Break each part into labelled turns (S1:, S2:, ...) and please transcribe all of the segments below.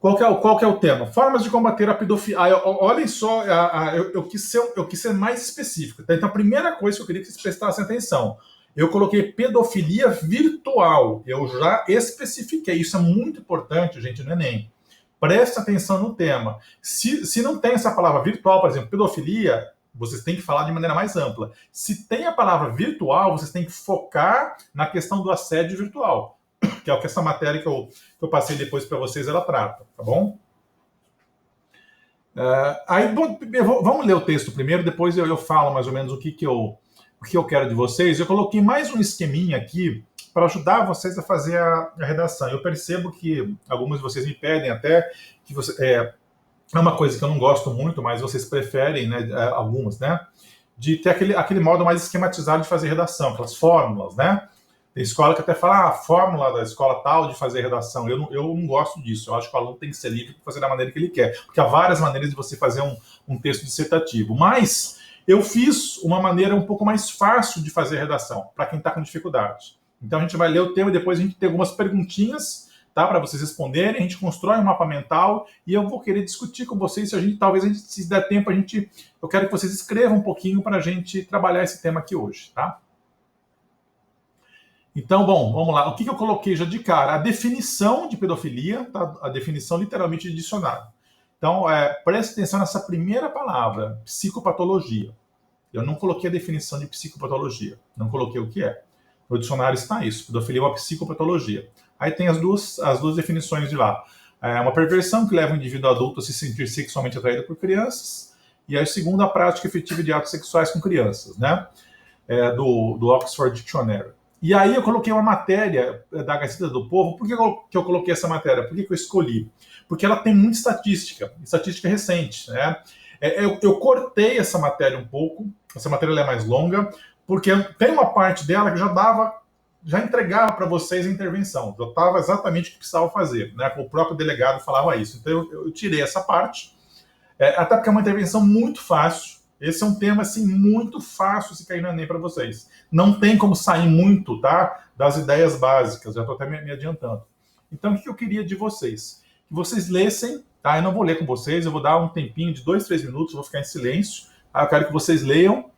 S1: Qual que é o tema? Formas de combater a pedofilia. Olhem só, eu quis ser mais específico. Tá? Então, a primeira coisa que eu queria que vocês prestassem atenção, eu coloquei pedofilia virtual. Eu já especifiquei. Isso é muito importante, gente, no Enem. Preste atenção no tema. Se não tem essa palavra virtual, por exemplo, pedofilia, vocês têm que falar de maneira mais ampla. Se tem a palavra virtual, vocês têm que focar na questão do assédio virtual, que é o que essa matéria que eu passei depois para vocês, ela trata, tá bom? Vamos ler o texto primeiro, depois eu falo mais ou menos o que eu quero de vocês. Eu coloquei mais um esqueminha aqui para ajudar vocês a fazer a redação. Eu percebo que alguns de vocês me pedem até que é uma coisa que eu não gosto muito, mas vocês preferem, né, algumas, né, de ter aquele modo mais esquematizado de fazer redação, aquelas fórmulas, né? Tem escola que até fala a fórmula da escola tal de fazer redação. Eu não gosto disso. Eu acho que o aluno tem que ser livre para fazer da maneira que ele quer. Porque há várias maneiras de você fazer um texto dissertativo. Mas eu fiz uma maneira um pouco mais fácil de fazer redação, para quem está com dificuldade. Então a gente vai ler o tema e depois a gente tem algumas perguntinhas, tá, para vocês responderem. A gente constrói um mapa mental e eu vou querer discutir com vocês se der tempo, eu quero que vocês escrevam um pouquinho para a gente trabalhar esse tema aqui hoje, tá? Então, bom, vamos lá. O que eu coloquei já de cara? A definição de pedofilia, tá? A definição literalmente de dicionário. Então, preste atenção nessa primeira palavra, psicopatologia. Eu não coloquei a definição de psicopatologia. Não coloquei o que é. No dicionário está isso. Pedofilia é uma psicopatologia. Aí tem as duas definições de lá. É uma perversão que leva o indivíduo adulto a se sentir sexualmente atraído por crianças. E aí, segundo, a prática efetiva de atos sexuais com crianças, né? Do Oxford Dictionary. E aí eu coloquei uma matéria da Gazeta do Povo. Por que eu coloquei essa matéria? Por que eu escolhi? Porque ela tem muita estatística recente, né? Eu cortei essa matéria um pouco, essa matéria é mais longa, porque tem uma parte dela que já entregava para vocês a intervenção, já estava exatamente o que precisava fazer, né? O próprio delegado falava isso. Então eu tirei essa parte, até porque é uma intervenção muito fácil. Esse é um tema assim muito fácil se cair no Enem para vocês. Não tem como sair muito, tá, das ideias básicas. Já estou até me adiantando. Então, o que eu queria de vocês? Que vocês lessem, tá? Eu não vou ler com vocês, eu vou dar um tempinho de 2, 3 minutos, vou ficar em silêncio. Tá? Eu quero que vocês leiam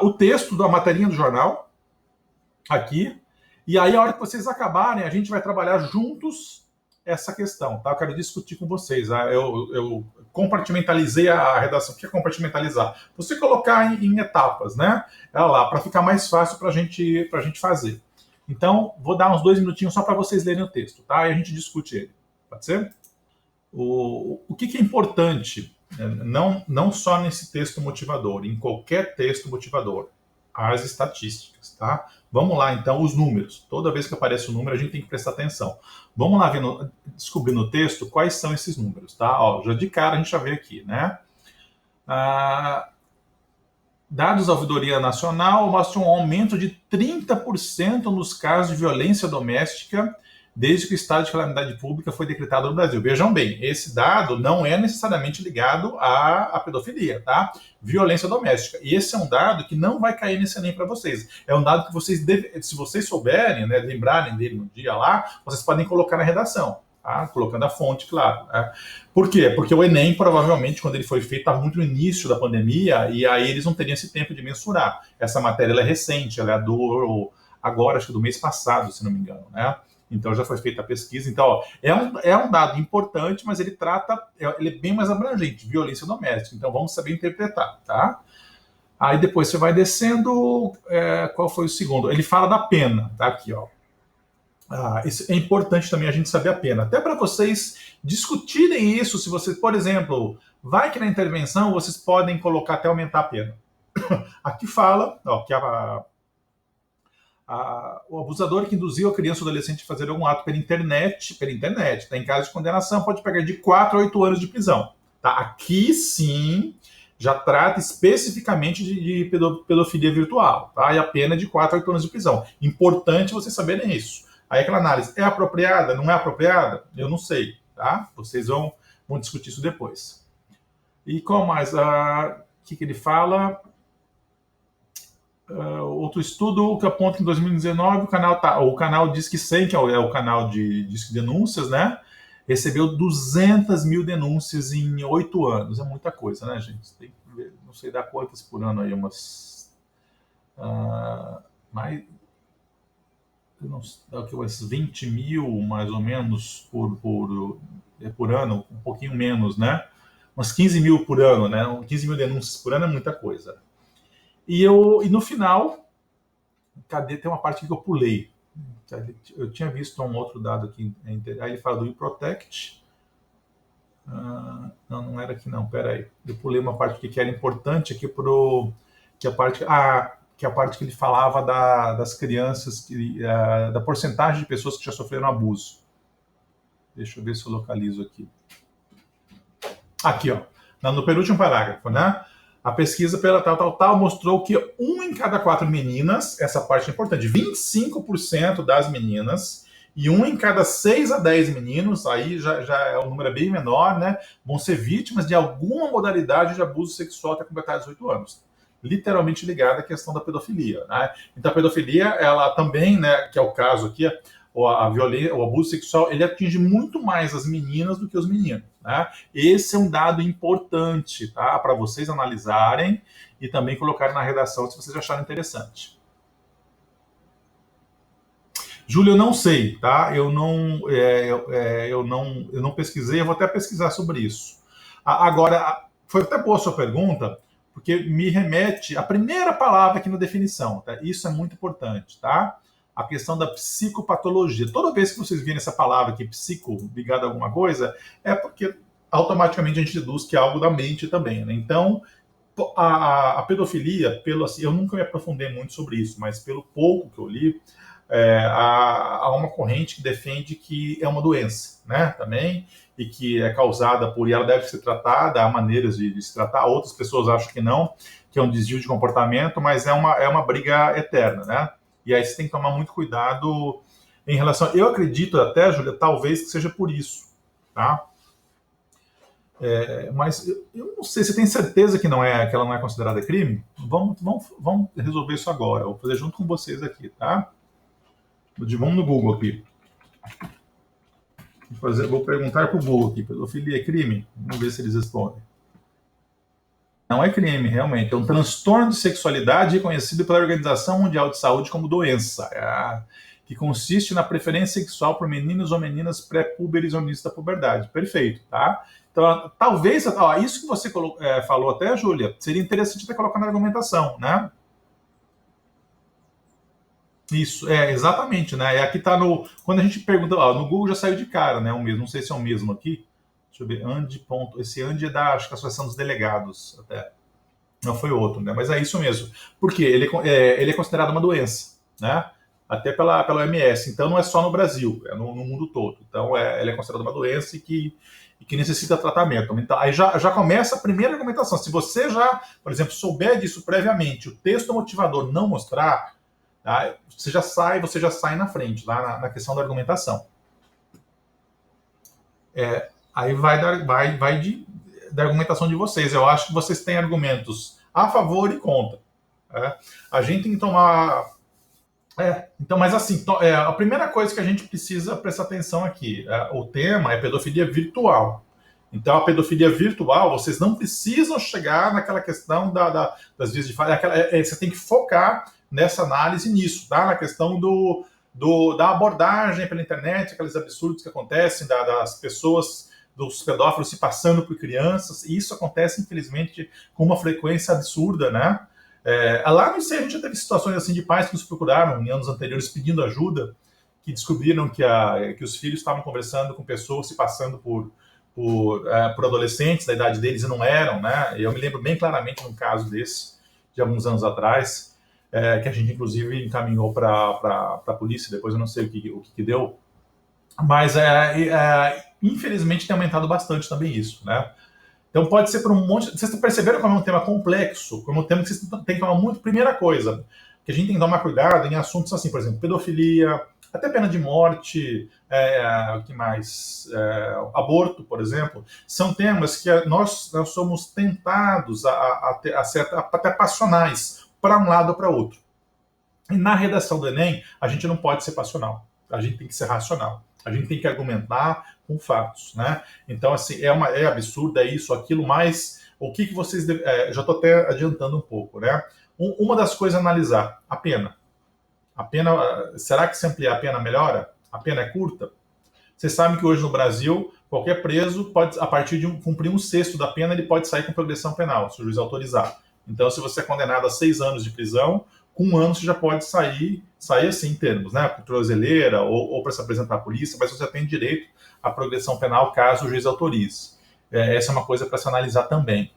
S1: o texto da materinha do jornal, aqui. E aí, a hora que vocês acabarem, a gente vai trabalhar juntos essa questão, tá? Eu quero discutir com vocês. Tá? Eu compartimentalizei a redação. O que é compartimentalizar? Você colocar em etapas, né? Para ficar mais fácil para a gente fazer. Então, vou dar uns 2 minutinhos só para vocês lerem o texto, tá? E a gente discute ele. Pode ser? O que é importante, não só nesse texto motivador, em qualquer texto motivador, as estatísticas, tá? Vamos lá, então, os números. Toda vez que aparece um número, a gente tem que prestar atenção. Vamos lá descobrir no texto quais são esses números, tá? Ó, já de cara a gente já vê aqui, né? Dados da Ouvidoria Nacional mostram um aumento de 30% nos casos de violência doméstica desde que o estado de calamidade pública foi decretado no Brasil. Vejam bem, esse dado não é necessariamente ligado à pedofilia, tá? Violência doméstica. E esse é um dado que não vai cair nesse Enem para vocês. É um dado que vocês se vocês souberem, né, lembrarem dele no dia lá, vocês podem colocar na redação, tá? Colocando a fonte, claro. Né? Por quê? Porque o Enem, provavelmente, quando ele foi feito, estava muito no início da pandemia, e aí eles não teriam esse tempo de mensurar. Essa matéria ela é recente, ela é agora, acho que do mês passado, se não me engano, né? Então já foi feita a pesquisa. Então, ó, é um dado importante, mas ele é bem mais abrangente, violência doméstica. Então vamos saber interpretar, tá? Aí depois você vai descendo, qual foi o segundo? Ele fala da pena, tá aqui, ó. Isso é importante também a gente saber a pena. Até para vocês discutirem isso, se vocês, por exemplo, vai que na intervenção vocês podem colocar até aumentar a pena. Aqui fala, ó, que o abusador que induziu a criança ou adolescente a fazer algum ato pela internet, tá? Em caso de condenação, pode pegar de 4 a 8 anos de prisão. Tá? Aqui sim já trata especificamente de pedofilia virtual, tá? E a pena é de 4 a 8 anos de prisão. Importante vocês saberem isso. Aí aquela análise, é apropriada, não é apropriada? Eu não sei, tá? Vocês vão discutir isso depois. E qual mais? O que ele fala? Outro estudo que aponta que em 2019 o canal Disque 100, que é o canal de Disque Denúncias, né? recebeu 200 mil denúncias em 8 anos. É muita coisa, né, gente? Tem que ver, não sei dar quantas por ano aí, mais, umas 20 mil, mais ou menos, por ano, um pouquinho menos, né? Umas 15 mil por ano, né? 15 mil denúncias por ano é muita coisa. E no final, cadê? Tem uma parte que eu pulei. Eu tinha visto um outro dado aqui. Aí ele fala do eProtect. Não era aqui não, peraí. Eu pulei uma parte que era importante aqui que a parte que ele falava das crianças, da porcentagem de pessoas que já sofreram abuso. Deixa eu ver se eu localizo aqui. Aqui, ó, no penúltimo parágrafo, né? A pesquisa pela tal mostrou que 1 em cada 4 meninas, essa parte é importante, 25% das meninas e 1 em cada 6 a 10 meninos, aí já é um número bem menor, né? Vão ser vítimas de alguma modalidade de abuso sexual até completar 18 anos. Literalmente ligada à questão da pedofilia, né? Então a pedofilia, ela também, né, que é o caso aqui, a violência, o abuso sexual, ele atinge muito mais as meninas do que os meninos, né? Esse é um dado importante, tá? Para vocês analisarem e também colocarem na redação se vocês acharem interessante. Júlio, eu não sei, tá? Eu não pesquisei, eu vou até pesquisar sobre isso. Agora, foi até boa a sua pergunta, porque me remete à primeira palavra aqui na definição, tá? Isso é muito importante, tá? A questão da psicopatologia. Toda vez que vocês virem essa palavra aqui, psico, ligada a alguma coisa, é porque automaticamente a gente deduz que é algo da mente também, né? Então, a pedofilia, assim, eu nunca me aprofundei muito sobre isso, mas pelo pouco que eu li, há uma corrente que defende que é uma doença, né, também, e que é causada e ela deve ser tratada, há maneiras de se tratar, outras pessoas acham que não, que é um desvio de comportamento, mas é uma briga eterna, né, e aí você tem que tomar muito cuidado em relação, eu acredito até, Júlia, talvez que seja por isso, tá, mas eu não sei, você tem certeza que ela não é considerada crime? Vamos resolver isso agora, eu vou fazer junto com vocês aqui, tá? Vamos no Google aqui. Vou perguntar para o Google aqui, pedofilia é crime? Vamos ver se eles respondem. Não é crime, realmente. É um transtorno de sexualidade reconhecido pela Organização Mundial de Saúde como doença, que consiste na preferência sexual por meninos ou meninas pré-púberes ou início da puberdade. Perfeito, tá? Então, talvez, isso que você falou até, Júlia, seria interessante até colocar na argumentação, né? Isso, exatamente, né? Aqui tá quando a gente pergunta, no Google já saiu de cara, né? O mesmo, não sei se é o mesmo aqui. Deixa eu ver, esse Andi é acho que a Associação dos Delegados, até. Não foi outro, né? Mas é isso mesmo. Porque ele é considerado uma doença, né? Até pela OMS. Então não é só no Brasil, é no mundo todo. Então ele é considerado uma doença e que necessita tratamento. Então aí já começa a primeira argumentação. Se você já, por exemplo, souber disso previamente, o texto motivador não mostrar, tá? Você já sai na frente, lá na questão da argumentação. Aí vai da argumentação de vocês. Eu acho que vocês têm argumentos a favor e contra. A gente tem que tomar... então, mas assim, a primeira coisa que a gente precisa prestar atenção aqui, o tema é pedofilia virtual. Então, a pedofilia virtual, vocês não precisam chegar naquela questão das vias de fala. Você tem que focar nessa análise nisso, tá? Na questão da abordagem pela internet, aqueles absurdos que acontecem, das pessoas, dos pedófilos se passando por crianças, e isso acontece, infelizmente, com uma frequência absurda, né? Lá no ICE a gente já teve situações assim de pais que nos procuraram em anos anteriores pedindo ajuda, que descobriram que os filhos estavam conversando com pessoas se passando por adolescentes da idade deles e não eram, né? Eu me lembro bem claramente de um caso desse, de alguns anos atrás, que a gente inclusive encaminhou para a polícia, depois eu não sei o que deu, mas infelizmente tem aumentado bastante também isso, né? Então pode ser por um monte... Vocês perceberam como é um tema complexo, como é um tema que vocês têm que tomar muito... Primeira coisa, que a gente tem que tomar cuidado em assuntos assim, por exemplo, pedofilia, até pena de morte, o que mais? Aborto, por exemplo, são temas que nós somos tentados a ser até passionais, para um lado ou para outro. E na redação do Enem, a gente não pode ser passional, a gente tem que ser racional. A gente tem que argumentar com fatos, né? Então, assim, é absurdo, é isso, aquilo, mas o que vocês... já estou até adiantando um pouco, né? Uma das coisas a analisar, a pena. A pena, será que se ampliar a pena melhora? A pena é curta? Vocês sabem que hoje no Brasil, qualquer preso pode, a partir de cumprir um sexto da pena, ele pode sair com progressão penal, se o juiz autorizar. Então, se você é condenado a 6 anos de prisão, com 1 ano você já pode sair assim em termos, né? Por tornozeleira ou para se apresentar à polícia, mas você tem direito à progressão penal caso o juiz autorize. Essa é uma coisa para se analisar também.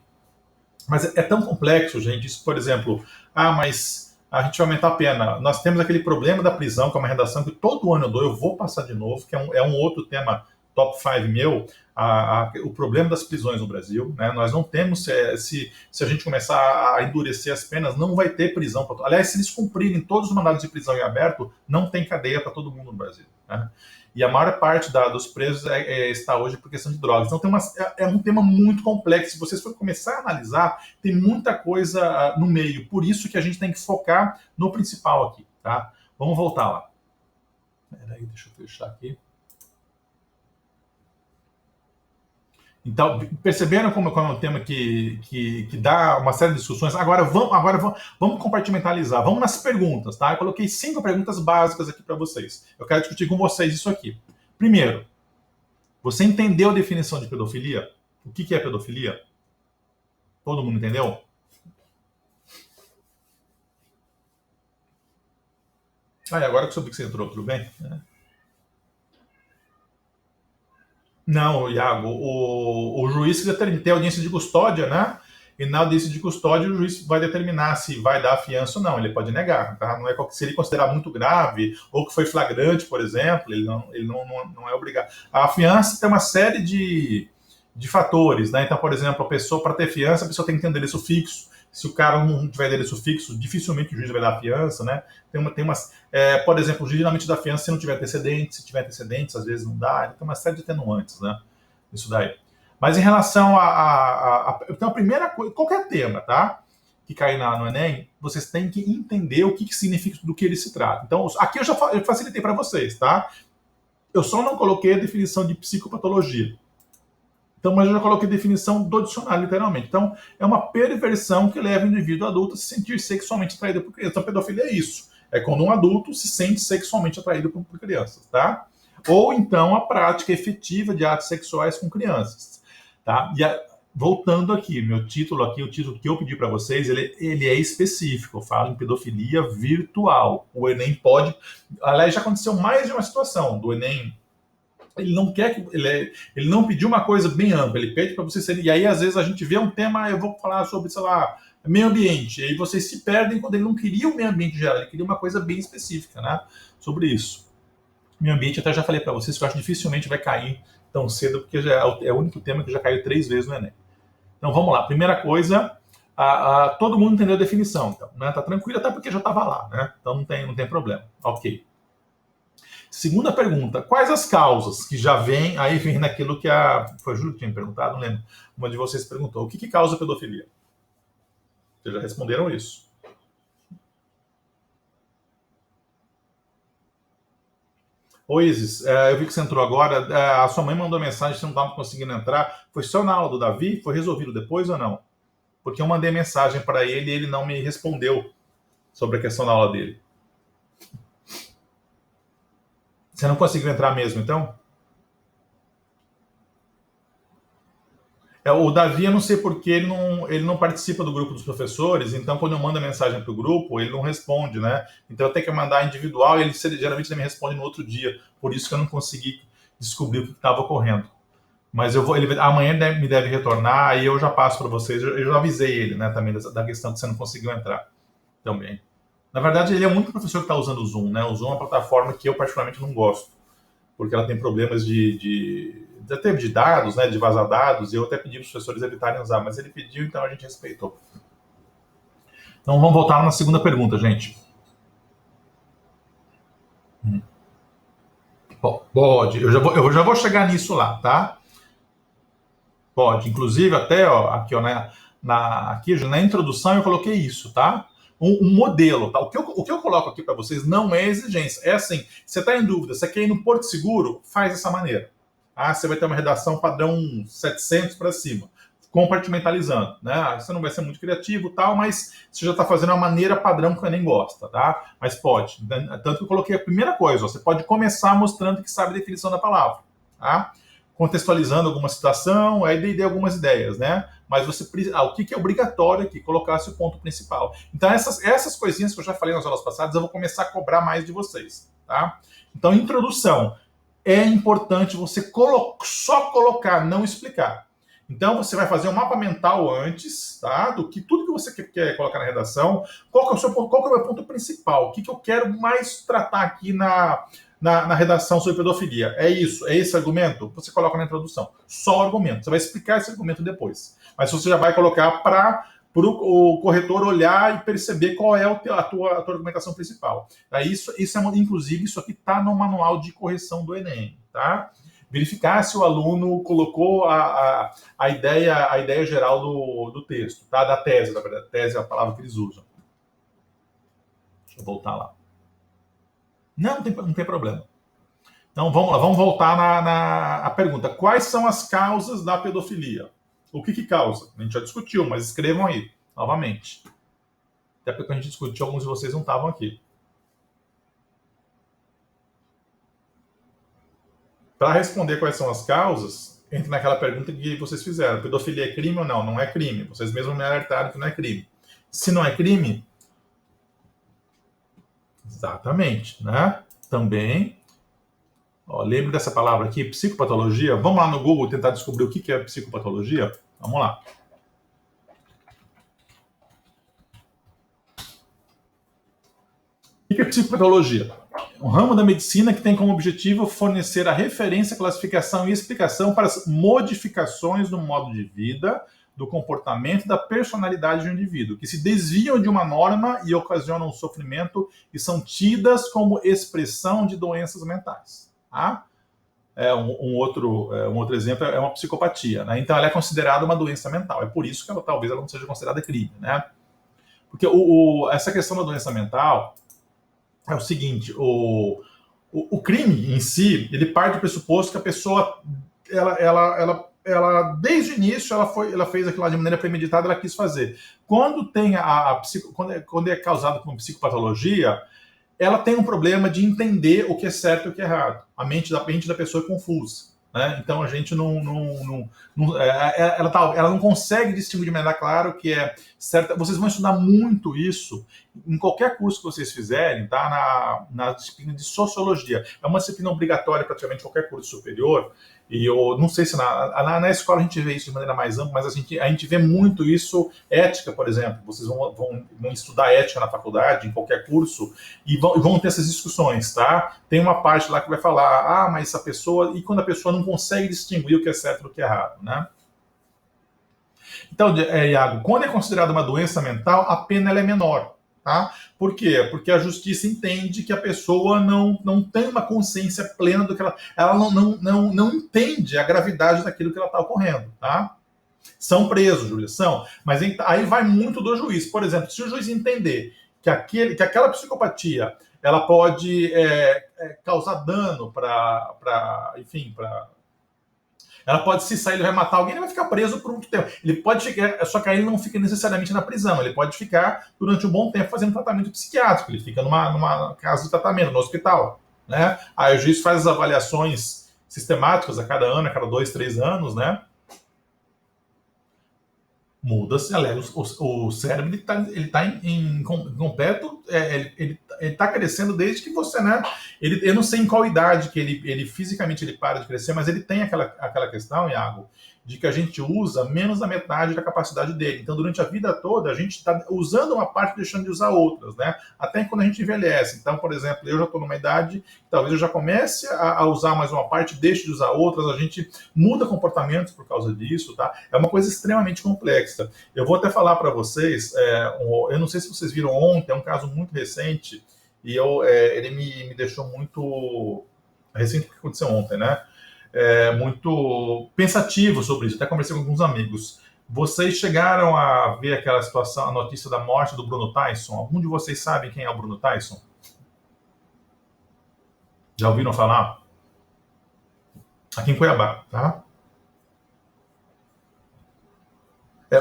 S1: Mas é tão complexo, gente, isso, por exemplo, mas a gente vai aumentar a pena. Nós temos aquele problema da prisão, que é uma redação que todo ano eu vou passar de novo, que é um outro tema top 5 meu, o problema das prisões no Brasil. Né? Nós não temos, se a gente começar a endurecer as penas, não vai ter prisão. Aliás, se eles cumprirem todos os mandados de prisão em aberto, não tem cadeia para todo mundo no Brasil. Né? E a maior parte dos presos está hoje por questão de drogas. Então é um tema muito complexo. Se vocês forem começar a analisar, tem muita coisa no meio. Por isso que a gente tem que focar no principal aqui. Tá? Vamos voltar lá. Peraí, deixa eu fechar aqui. Então, perceberam como é um tema que dá uma série de discussões? Agora vamos compartimentalizar. Vamos nas perguntas, tá? Eu coloquei 5 perguntas básicas aqui para vocês. Eu quero discutir com vocês isso aqui. Primeiro, você entendeu a definição de pedofilia? O que é pedofilia? Todo mundo entendeu? Agora que eu soube que você entrou, tudo bem? Não, Iago, o juiz que tem audiência de custódia, né? E na audiência de custódia o juiz vai determinar se vai dar fiança ou não. Ele pode negar, tá? Não é se ele considerar muito grave ou que foi flagrante, por exemplo, ele não é obrigado. A fiança tem uma série de fatores, né? Então, por exemplo, a pessoa para ter fiança, a pessoa tem que ter um endereço fixo. Se o cara não tiver endereço fixo, dificilmente o juiz vai dar fiança, né? Por exemplo, o juiz geralmente dá fiança se não tiver antecedentes, se tiver antecedentes, às vezes não dá, tem uma série de atenuantes, né? Isso daí. Mas em relação então, a primeira coisa, qualquer tema, tá? Que cair no Enem, vocês têm que entender o que significa do que ele se trata. Então, aqui eu facilitei para vocês, tá? Eu só não coloquei a definição de psicopatologia. Então, mas eu já coloquei a definição do dicionário, literalmente. Então, é uma perversão que leva o indivíduo adulto a se sentir sexualmente atraído por crianças. Então, pedofilia é isso. É quando um adulto se sente sexualmente atraído por crianças, tá? Ou, então, a prática efetiva de atos sexuais com crianças, tá? Voltando aqui, o título que eu pedi para vocês, ele é específico. Eu falo em pedofilia virtual. O Enem pode... Aliás, já aconteceu mais de uma situação do Enem. Ele não quer que ele não pediu uma coisa bem ampla, ele pede para vocês serem. E aí, às vezes, a gente vê um tema, eu vou falar sobre, sei lá, meio ambiente. E aí vocês se perdem quando ele não queria o meio ambiente geral, ele queria uma coisa bem específica, né? Sobre isso. Meio ambiente, até já falei para vocês que eu acho que dificilmente vai cair tão cedo, porque já é o único tema que já caiu 3 vezes no Enem. Então vamos lá. Primeira coisa, todo mundo entendeu a definição, então, né? Tá tranquilo, até porque já estava lá, né? Então não tem problema. Ok. Segunda pergunta, quais as causas que já vem, aí vem naquilo que foi a Júlia que tinha perguntado, não lembro, uma de vocês perguntou, o que causa pedofilia? Vocês já responderam isso. Oi, Isis, eu vi que você entrou agora, a sua mãe mandou mensagem, você não estava conseguindo entrar, foi só na aula do Davi? Foi resolvido depois ou não? Porque eu mandei mensagem para ele e ele não me respondeu sobre a questão da aula dele. Você não conseguiu entrar mesmo, então? O Davi, eu não sei porque ele não participa do grupo dos professores, então quando eu mando a mensagem para o grupo, ele não responde, né? Então eu tenho que mandar individual e ele geralmente me responde no outro dia. Por isso que eu não consegui descobrir o que estava ocorrendo. Mas amanhã me deve retornar, aí eu já passo para vocês. Eu já avisei ele, né, também da questão que você não conseguiu entrar também. Na verdade, ele é o único professor que está usando o Zoom, né? O Zoom é uma plataforma que eu particularmente não gosto, porque ela tem problemas de dados, né, de vazar dados, e eu até pedi para os professores evitarem usar, mas ele pediu, então a gente respeitou. Então vamos voltar na segunda pergunta, gente. Pode, eu já vou chegar nisso lá, tá? Pode, inclusive até, ó, aqui, ó, aqui na introdução eu coloquei isso, tá? um modelo, tá? O que eu coloco aqui para vocês não é exigência. É assim, você está em dúvida, você quer ir no Porto Seguro, faz dessa maneira. Ah, você vai ter uma redação padrão 700 para cima, compartimentalizando, né? Você não vai ser muito criativo e tal, mas você já está fazendo uma maneira padrão que eu nem gosta, tá? Mas pode. Tanto que eu coloquei a primeira coisa, ó, você pode começar mostrando que sabe a definição da palavra, tá? Contextualizando alguma situação, aí dei algumas ideias, né? Mas você o que é obrigatório aqui? Colocar-se o ponto principal. Então, essas coisinhas que eu já falei nas aulas passadas, eu vou começar a cobrar mais de vocês, tá? Então, introdução. É importante você só colocar, não explicar. Então, você vai fazer um mapa mental antes, tá? Do que tudo que você quer colocar na redação. Qual que é o meu ponto principal? O que eu quero mais tratar aqui na redação sobre pedofilia? É isso? É esse argumento? Você coloca na introdução. Só o argumento. Você vai explicar esse argumento depois. Mas você já vai colocar para o corretor olhar e perceber qual é a tua argumentação principal. Inclusive, isso aqui está no manual de correção do Enem, tá? Verificar se o aluno colocou a ideia geral do texto, tá? Da tese, na verdade. Tese é a palavra que eles usam. Deixa eu voltar lá. Não tem problema. Então, vamos lá, vamos voltar na pergunta. Quais são as causas da pedofilia? O que causa? A gente já discutiu, mas escrevam aí, novamente. Até porque a gente discutiu, alguns de vocês não estavam aqui. Para responder quais são as causas, entre naquela pergunta que vocês fizeram. Pedofilia é crime ou não? Não é crime. Vocês mesmos me alertaram que não é crime. Se não é crime, exatamente, né? Também, ó, lembre dessa palavra aqui, psicopatologia. Vamos lá no Google tentar descobrir o que é psicopatologia? Vamos lá. O que é psicopatologia? Um ramo da medicina que tem como objetivo fornecer a referência, classificação e explicação para as modificações no modo de vida, do comportamento e da personalidade do indivíduo, que se desviam de uma norma e ocasionam sofrimento e são tidas como expressão de doenças mentais. Tá? Um outro exemplo é uma psicopatia. Né? Então, ela é considerada uma doença mental. É por isso que talvez ela não seja considerada crime. Né? Porque essa questão da doença mental é o seguinte, o crime em si, ele parte do pressuposto que a pessoa, ela desde o início, ela fez aquilo lá de maneira premeditada, ela quis fazer. Quando tem quando é causado por ela tem um problema de entender o que é certo e o que é errado. A mente da pessoa é confusa. Né? Então a gente ela não consegue distinguir de maneira clara o que é certo. Vocês vão estudar muito isso em qualquer curso que vocês fizerem, tá? Na disciplina de sociologia. É uma disciplina obrigatória praticamente em qualquer curso superior. E eu não sei se na escola a gente vê isso de maneira mais ampla, mas a gente vê muito isso, ética, por exemplo. Vocês vão estudar ética na faculdade, em qualquer curso, e vão ter essas discussões, tá? Tem uma parte lá que vai falar, mas a pessoa... E quando a pessoa não consegue distinguir o que é certo do que é errado, né? Então, Iago, quando é considerada uma doença mental, a pena ela é menor. Tá? Por quê? Porque a justiça entende que a pessoa não tem uma consciência plena do que ela não entende a gravidade daquilo que ela está ocorrendo. Tá? São presos, Júlia, são. Mas aí vai muito do juiz. Por exemplo, se o juiz entender que aquela psicopatia ela pode causar dano enfim, ela pode se sair, ele vai matar alguém, ele vai ficar preso por muito tempo. Ele pode ficar, só que aí ele não fica necessariamente na prisão, ele pode ficar durante um bom tempo fazendo tratamento psiquiátrico, ele fica numa casa de tratamento, no hospital. Né? Aí o juiz faz as avaliações sistemáticas a cada ano, a cada 2, 3 anos, né? Muda-se, o cérebro ele tá em completo, ele está crescendo desde que você, né? Eu não sei em qual idade que ele fisicamente ele para de crescer, mas ele tem aquela questão, Iago, de que a gente usa menos da metade da capacidade dele. Então, durante a vida toda, a gente está usando uma parte e deixando de usar outras, né? Até quando a gente envelhece. Então, por exemplo, eu já estou numa idade, talvez eu já comece a usar mais uma parte, deixe de usar outras, a gente muda comportamentos por causa disso, tá? É uma coisa extremamente complexa. Eu vou até falar para vocês, eu não sei se vocês viram ontem, é um caso muito recente, e ele me deixou muito... Recente porque aconteceu ontem, né? Muito pensativo sobre isso. Até conversei com alguns amigos. Vocês chegaram a ver aquela situação, a notícia da morte do Bruno Tyson? Algum de vocês sabe quem é o Bruno Tyson? Já ouviram falar? Aqui em Cuiabá, tá?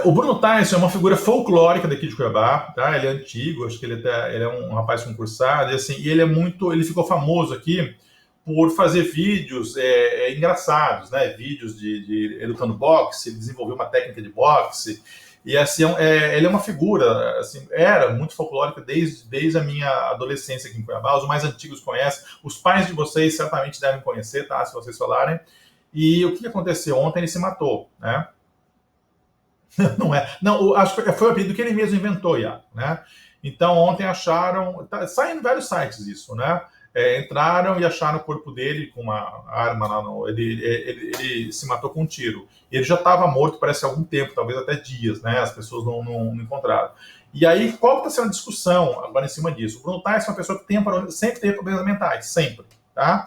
S1: O Bruno Tyson é uma figura folclórica daqui de Cuiabá, tá? Ele é antigo, acho que ele é um rapaz concursado, e assim, e ele ficou famoso aqui por fazer vídeos engraçados, né? Vídeos de ele lutando boxe, ele desenvolveu uma técnica de boxe, e assim, ele é uma figura, assim, era muito folclórica desde a minha adolescência aqui em Cuiabá, os mais antigos conhecem, os pais de vocês certamente devem conhecer, tá? Se vocês falarem. E o que aconteceu? Ontem ele se matou, né? Não é. Não, acho que foi o apelido que ele mesmo inventou, Iago, né? Então, ontem acharam. Sai em vários sites isso, né? Entraram e acharam o corpo dele com uma arma lá. Ele se matou com um tiro. Ele já estava morto, parece, há algum tempo, talvez até dias, né? As pessoas não encontraram. E aí, qual está sendo a discussão agora em cima disso? O Bruno Tyson é uma pessoa que sempre teve problemas mentais, sempre, tá?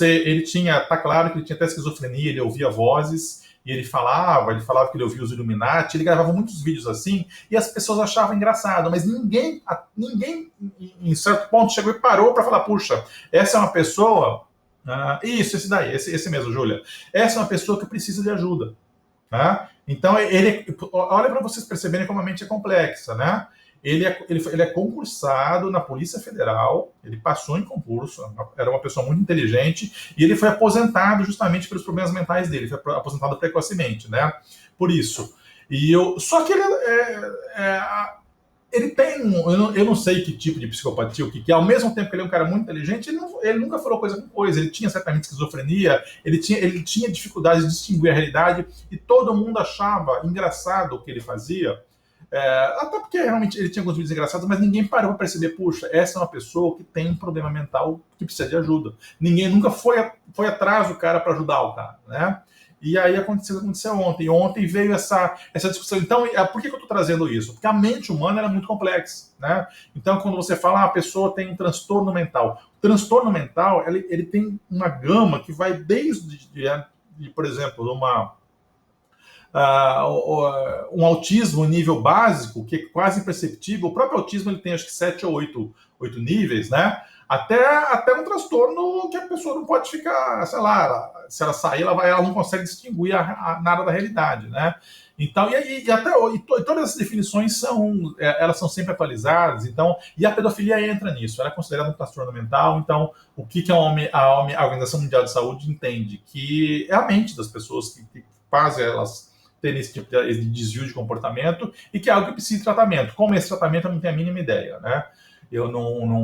S1: Ele tinha, tá claro que ele tinha até esquizofrenia, ele ouvia vozes, e ele falava que ele ouvia os Illuminati, ele gravava muitos vídeos assim, e as pessoas achavam engraçado, mas ninguém em certo ponto, chegou e parou para falar, puxa, essa é uma pessoa... esse daí, esse mesmo, Júlia. Essa é uma pessoa que precisa de ajuda. Tá? Então, olha para vocês perceberem como a mente é complexa, né? Ele é concursado na Polícia Federal, ele passou em concurso, era uma pessoa muito inteligente, e ele foi aposentado justamente pelos problemas mentais dele, foi aposentado precocemente, né? Por isso. Só que ele tem eu não sei que tipo de psicopatia, o que é, ao mesmo tempo que ele é um cara muito inteligente, ele nunca falou coisa com coisa, ele tinha certamente esquizofrenia, ele tinha dificuldade de distinguir a realidade, e todo mundo achava engraçado o que ele fazia, até porque realmente ele tinha alguns vídeos engraçados, mas ninguém parou para perceber, puxa, essa é uma pessoa que tem um problema mental que precisa de ajuda. Ninguém nunca foi atrás do cara para ajudar o cara, né? E aí aconteceu ontem. Ontem veio essa discussão. Então, por que eu estou trazendo isso? Porque a mente humana é muito complexa, né? Então, quando você fala, a pessoa tem um transtorno mental. O transtorno mental, ele tem uma gama que vai desde, por exemplo, um autismo nível básico, que é quase imperceptível. O próprio autismo ele tem acho que 7 ou 8 níveis, né? Até um transtorno que a pessoa não pode ficar, sei lá, se ela sair, ela não consegue distinguir nada da realidade, né? Então, todas as definições elas são sempre atualizadas, então, e a pedofilia entra nisso, ela é considerada um transtorno mental, então, o que a Organização Mundial de Saúde entende? Que é a mente das pessoas que fazem elas terem esse tipo de desvio de comportamento e que é algo que precisa de tratamento. Como esse tratamento, eu não tenho a mínima ideia, né?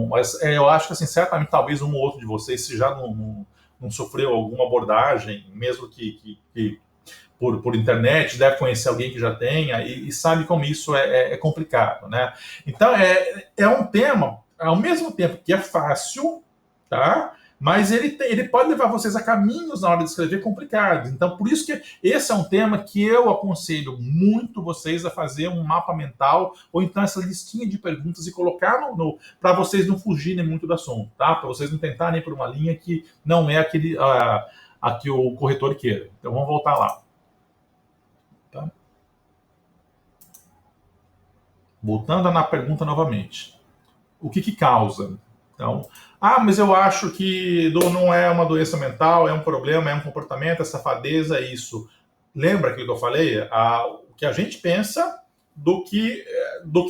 S1: Mas eu acho que assim, certamente talvez um ou outro de vocês, se já não sofreu alguma abordagem, mesmo que por internet, deve conhecer alguém que já tenha e sabe como isso é complicado, né? Então é um tema, ao mesmo tempo que é fácil, tá? Mas ele pode levar vocês a caminhos na hora de escrever complicados. Então, por isso que esse é um tema que eu aconselho muito vocês a fazer um mapa mental, ou então essa listinha de perguntas e colocar para vocês não fugirem muito do assunto, tá? Para vocês não tentarem por uma linha que não é a que o corretor queira. Então, vamos voltar lá. Tá? Voltando na pergunta novamente. O que causa? Então, mas eu acho que não é uma doença mental, é um problema, é um comportamento, é safadeza, é isso. Lembra aquilo que eu falei? O que a gente pensa do que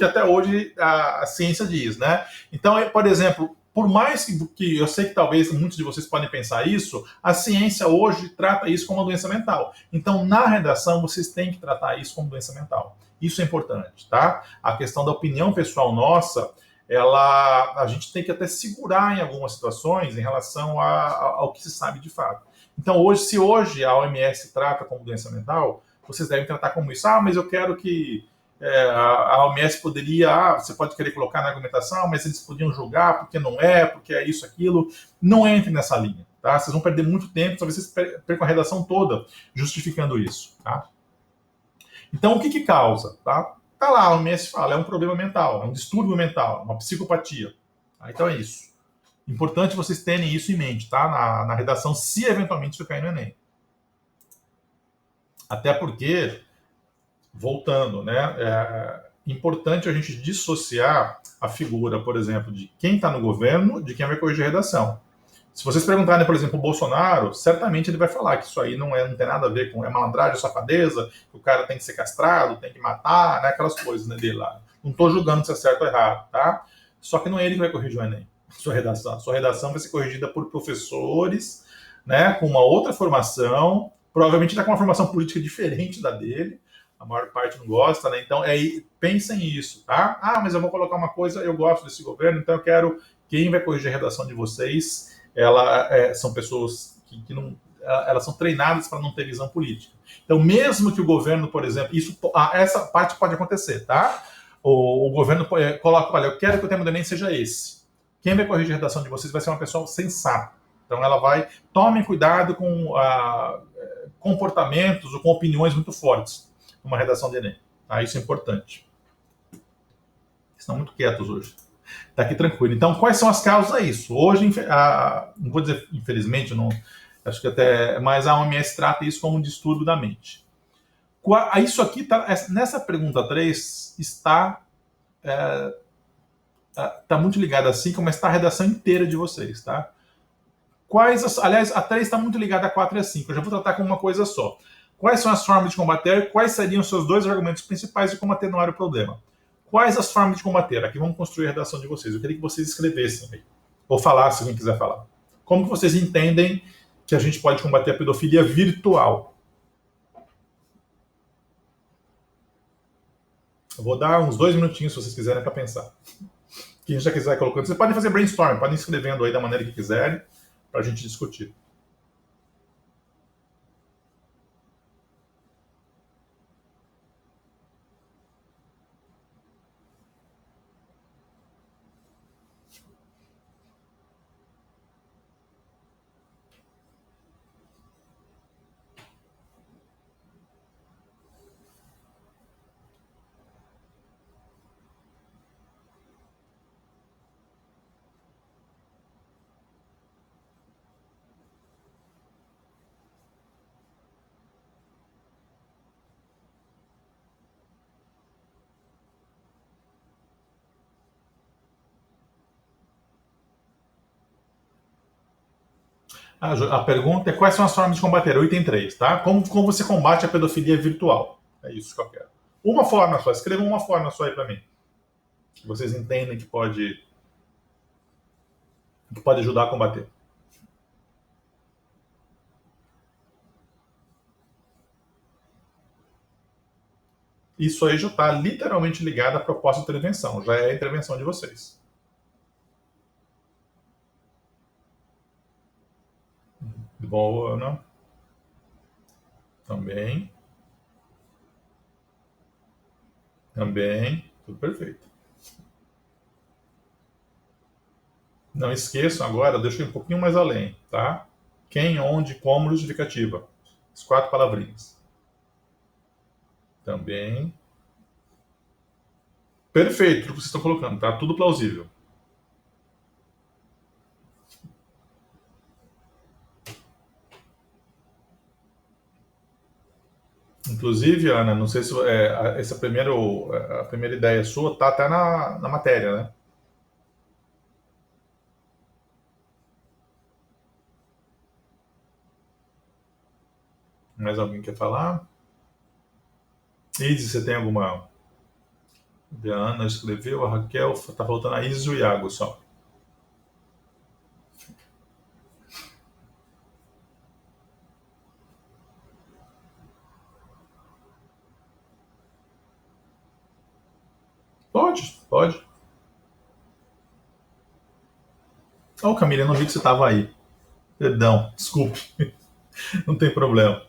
S1: até hoje a ciência diz, né? Então, por exemplo, por mais que eu sei que talvez muitos de vocês podem pensar isso, a ciência hoje trata isso como uma doença mental. Então, na redação, vocês têm que tratar isso como doença mental. Isso é importante, tá? A questão da opinião pessoal nossa, a gente tem que até segurar em algumas situações em relação ao que se sabe de fato. Então, se hoje a OMS trata como doença mental, vocês devem tratar como isso. Mas eu quero que a OMS poderia, você pode querer colocar na argumentação, mas eles podiam julgar porque não porque é isso, aquilo. Não entre nessa linha, tá? Vocês vão perder muito tempo, talvez vocês percam a redação toda justificando isso, tá? Então, o que causa, tá? Tá lá, a OMS fala, é um problema mental, é um distúrbio mental, uma psicopatia. Então é isso. Importante vocês terem isso em mente, tá? Na redação, se eventualmente isso cair no Enem. Até porque voltando, né? É importante a gente dissociar a figura, por exemplo, de quem está no governo de quem vai corrigir a redação. Se vocês perguntarem, por exemplo, o Bolsonaro, certamente ele vai falar que isso aí não tem nada a ver com malandragem, safadeza, que o cara tem que ser castrado, tem que matar, né, aquelas coisas, né, dele lá. Não estou julgando se é certo ou errado, tá? Só que não é ele que vai corrigir o Enem, sua redação. A sua redação vai ser corrigida por professores, né, com uma outra formação, provavelmente está com uma formação política diferente da dele, a maior parte não gosta, né? Então, pensem nisso, tá? Ah, mas eu vou colocar uma coisa, eu gosto desse governo, então eu quero quem vai corrigir a redação de vocês são pessoas que não, elas são treinadas para não ter visão política. Então, mesmo que o governo, por exemplo, essa parte pode acontecer, tá? O governo coloca, olha, eu quero que o tema do Enem seja esse. Quem vai corrigir a redação de vocês vai ser uma pessoa sensata. Então, ela vai, tomem cuidado com comportamentos ou com opiniões muito fortes numa redação de Enem. Tá? Isso é importante. Estão muito quietos hoje. Tá aqui tranquilo. Então, quais são as causas a isso? Hoje, não vou dizer infelizmente, não, acho que até, mas a OMS trata isso como um distúrbio da mente. Isso aqui, nessa pergunta 3, está muito ligada assim, como está a redação inteira de vocês, tá? Aliás, a 3 está muito ligada a 4 e a 5. Eu já vou tratar como uma coisa só. Quais são as formas de combater? Quais seriam os seus 2 argumentos principais de como atenuar o problema? Quais as formas de combater? Aqui vamos construir a redação de vocês. Eu queria que vocês escrevessem aí. Ou falassem, se alguém quiser falar. Como que vocês entendem que a gente pode combater a pedofilia virtual? Eu vou dar uns 2 minutinhos, se vocês quiserem, para pensar. Quem já quiser colocando, vocês podem fazer brainstorm, podem ir escrevendo aí da maneira que quiserem, para a gente discutir. A pergunta é quais são as formas de combater? O item 3, tá? Como você combate a pedofilia virtual? É isso que eu quero. Uma forma só, escrevam uma forma só aí para mim. Que vocês entendem que pode ajudar a combater. Isso aí já está literalmente ligado à proposta de intervenção, já é a intervenção de vocês. Boa, Ana. Também. Tudo perfeito. Não esqueçam agora, deixa eu ir um pouquinho mais além, tá? Quem, onde, como, justificativa. As 4 palavrinhas. Também. Perfeito, o que vocês estão colocando, tá? Tudo plausível. Inclusive, Ana, não sei se essa a primeira ideia sua tá até na matéria, né? Mais alguém quer falar? Izzy, você tem alguma? A Ana escreveu, a Raquel, tá faltando a Izzy e o Iago só. Pode. Oh, Camila, eu não vi que você estava aí. Perdão, desculpe. Não tem problema.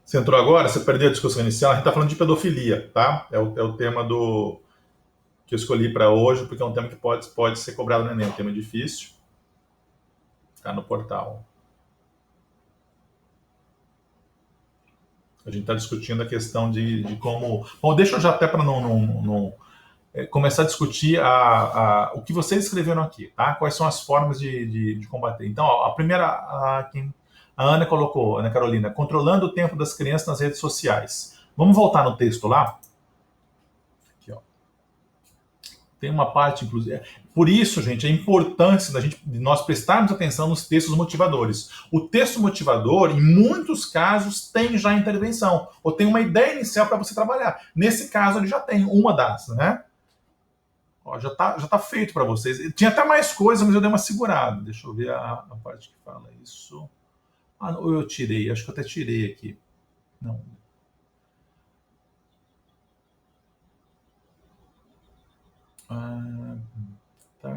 S1: Você entrou agora, você perdeu a discussão inicial. A gente está falando de pedofilia, tá? É o tema que eu escolhi para hoje, porque é um tema que pode ser cobrado no Enem. É um tema difícil. Está no portal. A gente está discutindo a questão de como. Bom, deixa eu já até para não começar a discutir o que vocês escreveram aqui, tá? Quais são as formas de combater. Então, ó, a primeira, a Ana colocou, Ana Carolina, controlando o tempo das crianças nas redes sociais. Vamos voltar no texto lá? Aqui, ó. Tem uma parte, inclusive. Por isso, gente, é importante de nós prestarmos atenção nos textos motivadores. O texto motivador, em muitos casos, tem já intervenção, ou tem uma ideia inicial para você trabalhar. Nesse caso, ele já tem uma das, né? Ó, já tá feito para vocês. Tinha até mais coisa, mas eu dei uma segurada. Deixa eu ver a parte que fala isso. Ah, ou eu tirei, acho que eu até tirei aqui. Não. Tá.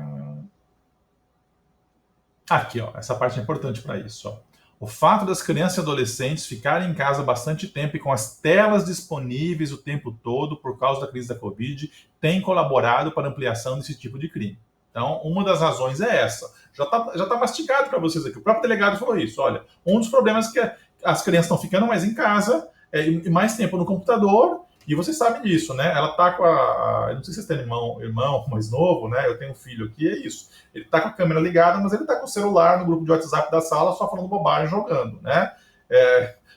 S1: Aqui, ó, essa parte é importante para isso. Ó. O fato das crianças e adolescentes ficarem em casa bastante tempo e com as telas disponíveis o tempo todo por causa da crise da Covid tem colaborado para a ampliação desse tipo de crime. Então, uma das razões é essa. Já tá mastigado para vocês aqui. O próprio delegado falou isso. Olha, um dos problemas é que as crianças estão ficando mais em casa e mais tempo no computador. E você sabe disso, né? Ela tá com eu não sei se vocês têm irmão mais novo, né? Eu tenho um filho aqui, é isso. Ele tá com a câmera ligada, mas ele tá com o celular no grupo de WhatsApp da sala, só falando bobagem, jogando, né?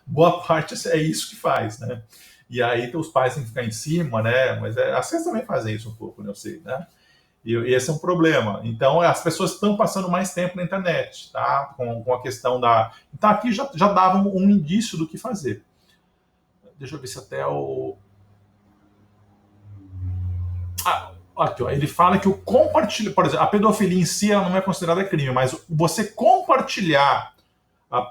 S1: Boa parte é isso que faz, né? E aí os pais têm que ficar em cima, né? Mas as crianças também fazem isso um pouco, né? Eu sei, né? E esse é um problema. Então, as pessoas estão passando mais tempo na internet, tá? Com a questão da... Então, aqui já dava um indício do que fazer. Deixa eu ver se até o... Aqui, ó, ele fala que o compartilhar, por exemplo, a pedofilia em si ela não é considerada crime, mas você compartilhar, a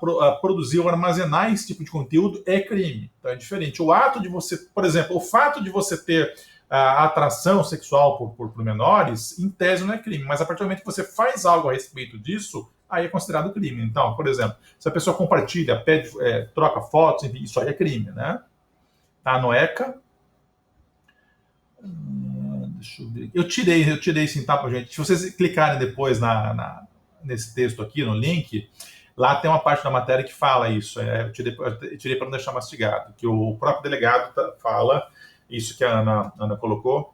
S1: produzir ou armazenar esse tipo de conteúdo é crime. Então é diferente. O ato de você, por exemplo, o fato de você ter a atração sexual por menores, em tese não é crime, mas a partir do momento que você faz algo a respeito disso, aí é considerado crime. Então, por exemplo, se a pessoa compartilha, pede, troca fotos, enfim, isso aí é crime, né? Tá no ECA. Deixa eu ver. Eu tirei sim, tá, gente? Se vocês clicarem depois nesse texto aqui, no link, lá tem uma parte da matéria que fala isso. Eu tirei para não deixar mastigado, que o próprio delegado fala isso que a Ana colocou,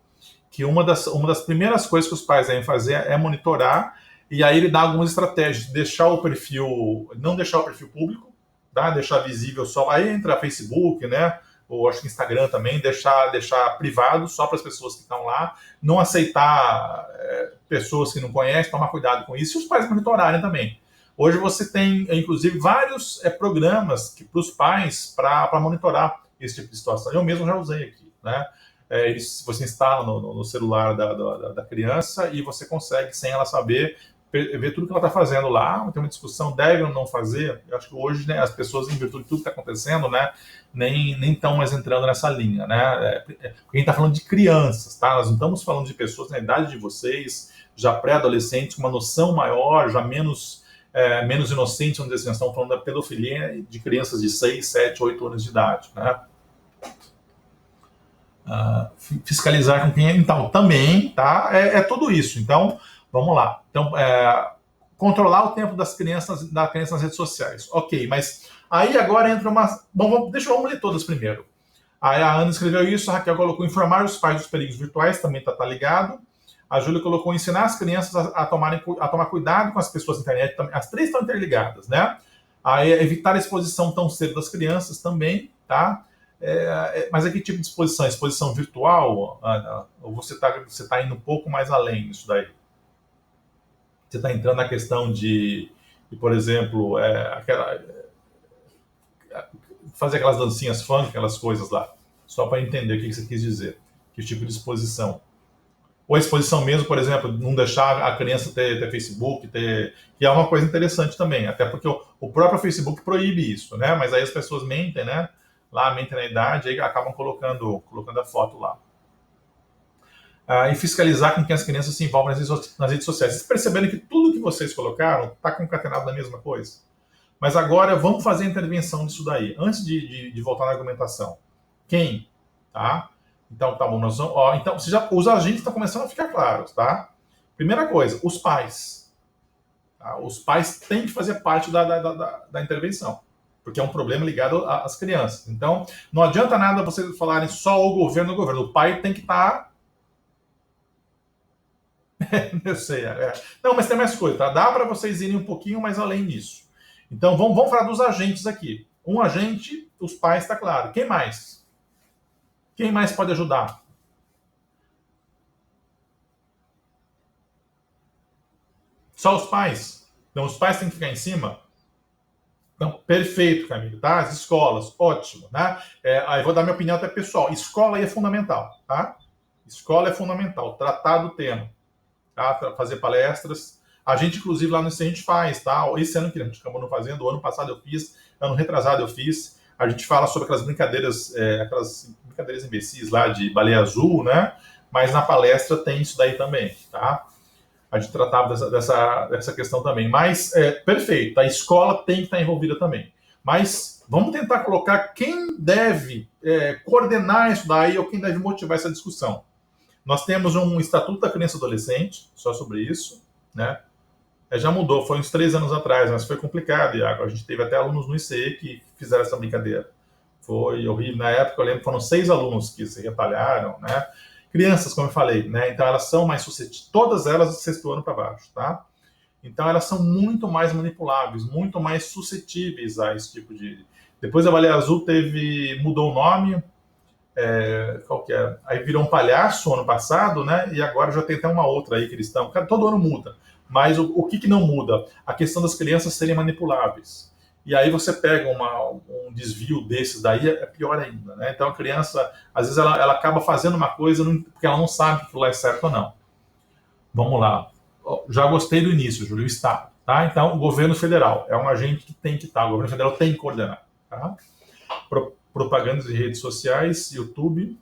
S1: que uma das primeiras coisas que os pais devem fazer é monitorar, e aí ele dá algumas estratégias, não deixar o perfil público, tá? Deixar visível só, aí entra Facebook, né? Ou acho que Instagram também, deixar privado só para as pessoas que estão lá, não aceitar pessoas que não conhecem, tomar cuidado com isso, e os pais monitorarem também. Hoje você tem, inclusive, vários programas para os pais para monitorar esse tipo de situação. Eu mesmo já usei aqui, né? Você instala no celular da criança e você consegue, sem ela saber, ver tudo que ela está fazendo lá. Tem uma discussão, deve ou não fazer. Eu acho que hoje, né, as pessoas, em virtude de tudo que está acontecendo, né, nem estão mais entrando nessa linha, né? Porque a gente está falando de crianças, tá? Nós não estamos falando de pessoas na idade de vocês, já pré-adolescentes, com uma noção maior, já menos inocentes, vamos dizer assim. Nós estamos falando da pedofilia de crianças de 6, 7, 8 anos de idade, né? Fiscalizar com quem... Então, também, tá? Tudo isso. Então, vamos lá. Então, controlar o tempo das crianças nas redes sociais. Ok, mas aí agora entra uma... Bom, vamos ler todas primeiro. Aí a Ana escreveu isso, a Raquel colocou informar os pais dos perigos virtuais, também tá ligado. A Júlia colocou ensinar as crianças a tomar cuidado com as pessoas na internet. As três estão interligadas, né? Aí evitar a exposição tão cedo das crianças também, tá? Mas que tipo de exposição? Exposição virtual? Ou você tá indo um pouco mais além disso daí? Você está entrando na questão de por exemplo, fazer aquelas dancinhas funk, aquelas coisas lá, só para entender o que você quis dizer, que tipo de exposição. Ou a exposição mesmo, por exemplo, não deixar a criança ter Facebook, que é uma coisa interessante também, até porque o próprio Facebook proíbe isso, né? Mas aí as pessoas mentem, né? Lá mentem na idade, aí acabam colocando a foto lá. E fiscalizar com que as crianças se envolvem nas redes sociais. Vocês perceberam que tudo que vocês colocaram está concatenado na mesma coisa? Mas agora vamos fazer a intervenção disso daí, antes de voltar na argumentação. Quem? Tá? Então, tá bom, nós vamos... então, os agentes estão começando a ficar claros, tá? Primeira coisa, os pais. Tá? Os pais têm que fazer parte da intervenção, porque é um problema ligado às crianças. Então, não adianta nada vocês falarem só o governo. O pai tem que estar... Eu sei, Não, mas tem mais coisa, tá? Dá para vocês irem um pouquinho mais além disso. Então, vamos falar dos agentes aqui. Um agente, os pais, tá claro. Quem mais? Quem mais pode ajudar? Só os pais. Então, os pais têm que ficar em cima. Então, perfeito, Camilo, tá? As escolas, ótimo, né? Aí vou dar minha opinião até pessoal. Escola aí é fundamental, tá? Escola é fundamental. Tratar do tema, tá? Fazer palestras. A gente, inclusive, lá no IC a gente faz, tá? Esse ano que a gente acabou não fazendo, o ano passado eu fiz, ano retrasado eu fiz. A gente fala sobre aquelas brincadeiras imbecis lá de baleia azul, né? Mas na palestra tem isso daí também, tá? A gente tratava dessa questão também. Mas, perfeito, a escola tem que estar envolvida também. Mas vamos tentar colocar quem deve coordenar isso daí ou quem deve motivar essa discussão. Nós temos um Estatuto da Criança e Adolescente, só sobre isso, né? Já mudou, foi uns 3 anos atrás, mas foi complicado, Iago. A gente teve até alunos no ICE que fizeram essa brincadeira. Foi horrível. Na época, eu lembro que foram 6 alunos que se retalharam, né? Crianças, como eu falei, né? Então elas são mais suscetíveis, todas elas do 6º ano para baixo, tá? Então elas são muito mais manipuláveis, muito mais suscetíveis a esse tipo de... Depois a Baleia Azul mudou o nome, qual que é? Aí virou um palhaço ano passado, né? E agora já tem até uma outra aí que eles estão... Todo ano muda. Mas o que não muda? A questão das crianças serem manipuláveis. E aí você pega um desvio desses daí, é pior ainda, né? Então a criança, às vezes, ela acaba fazendo uma coisa porque ela não sabe que aquilo é certo ou não. Vamos lá. Já gostei do início, Júlio, o Estado. Tá? Então, o governo federal é um agente que tem que estar. O governo federal tem que coordenar. Tá? Propagandas de redes sociais, YouTube.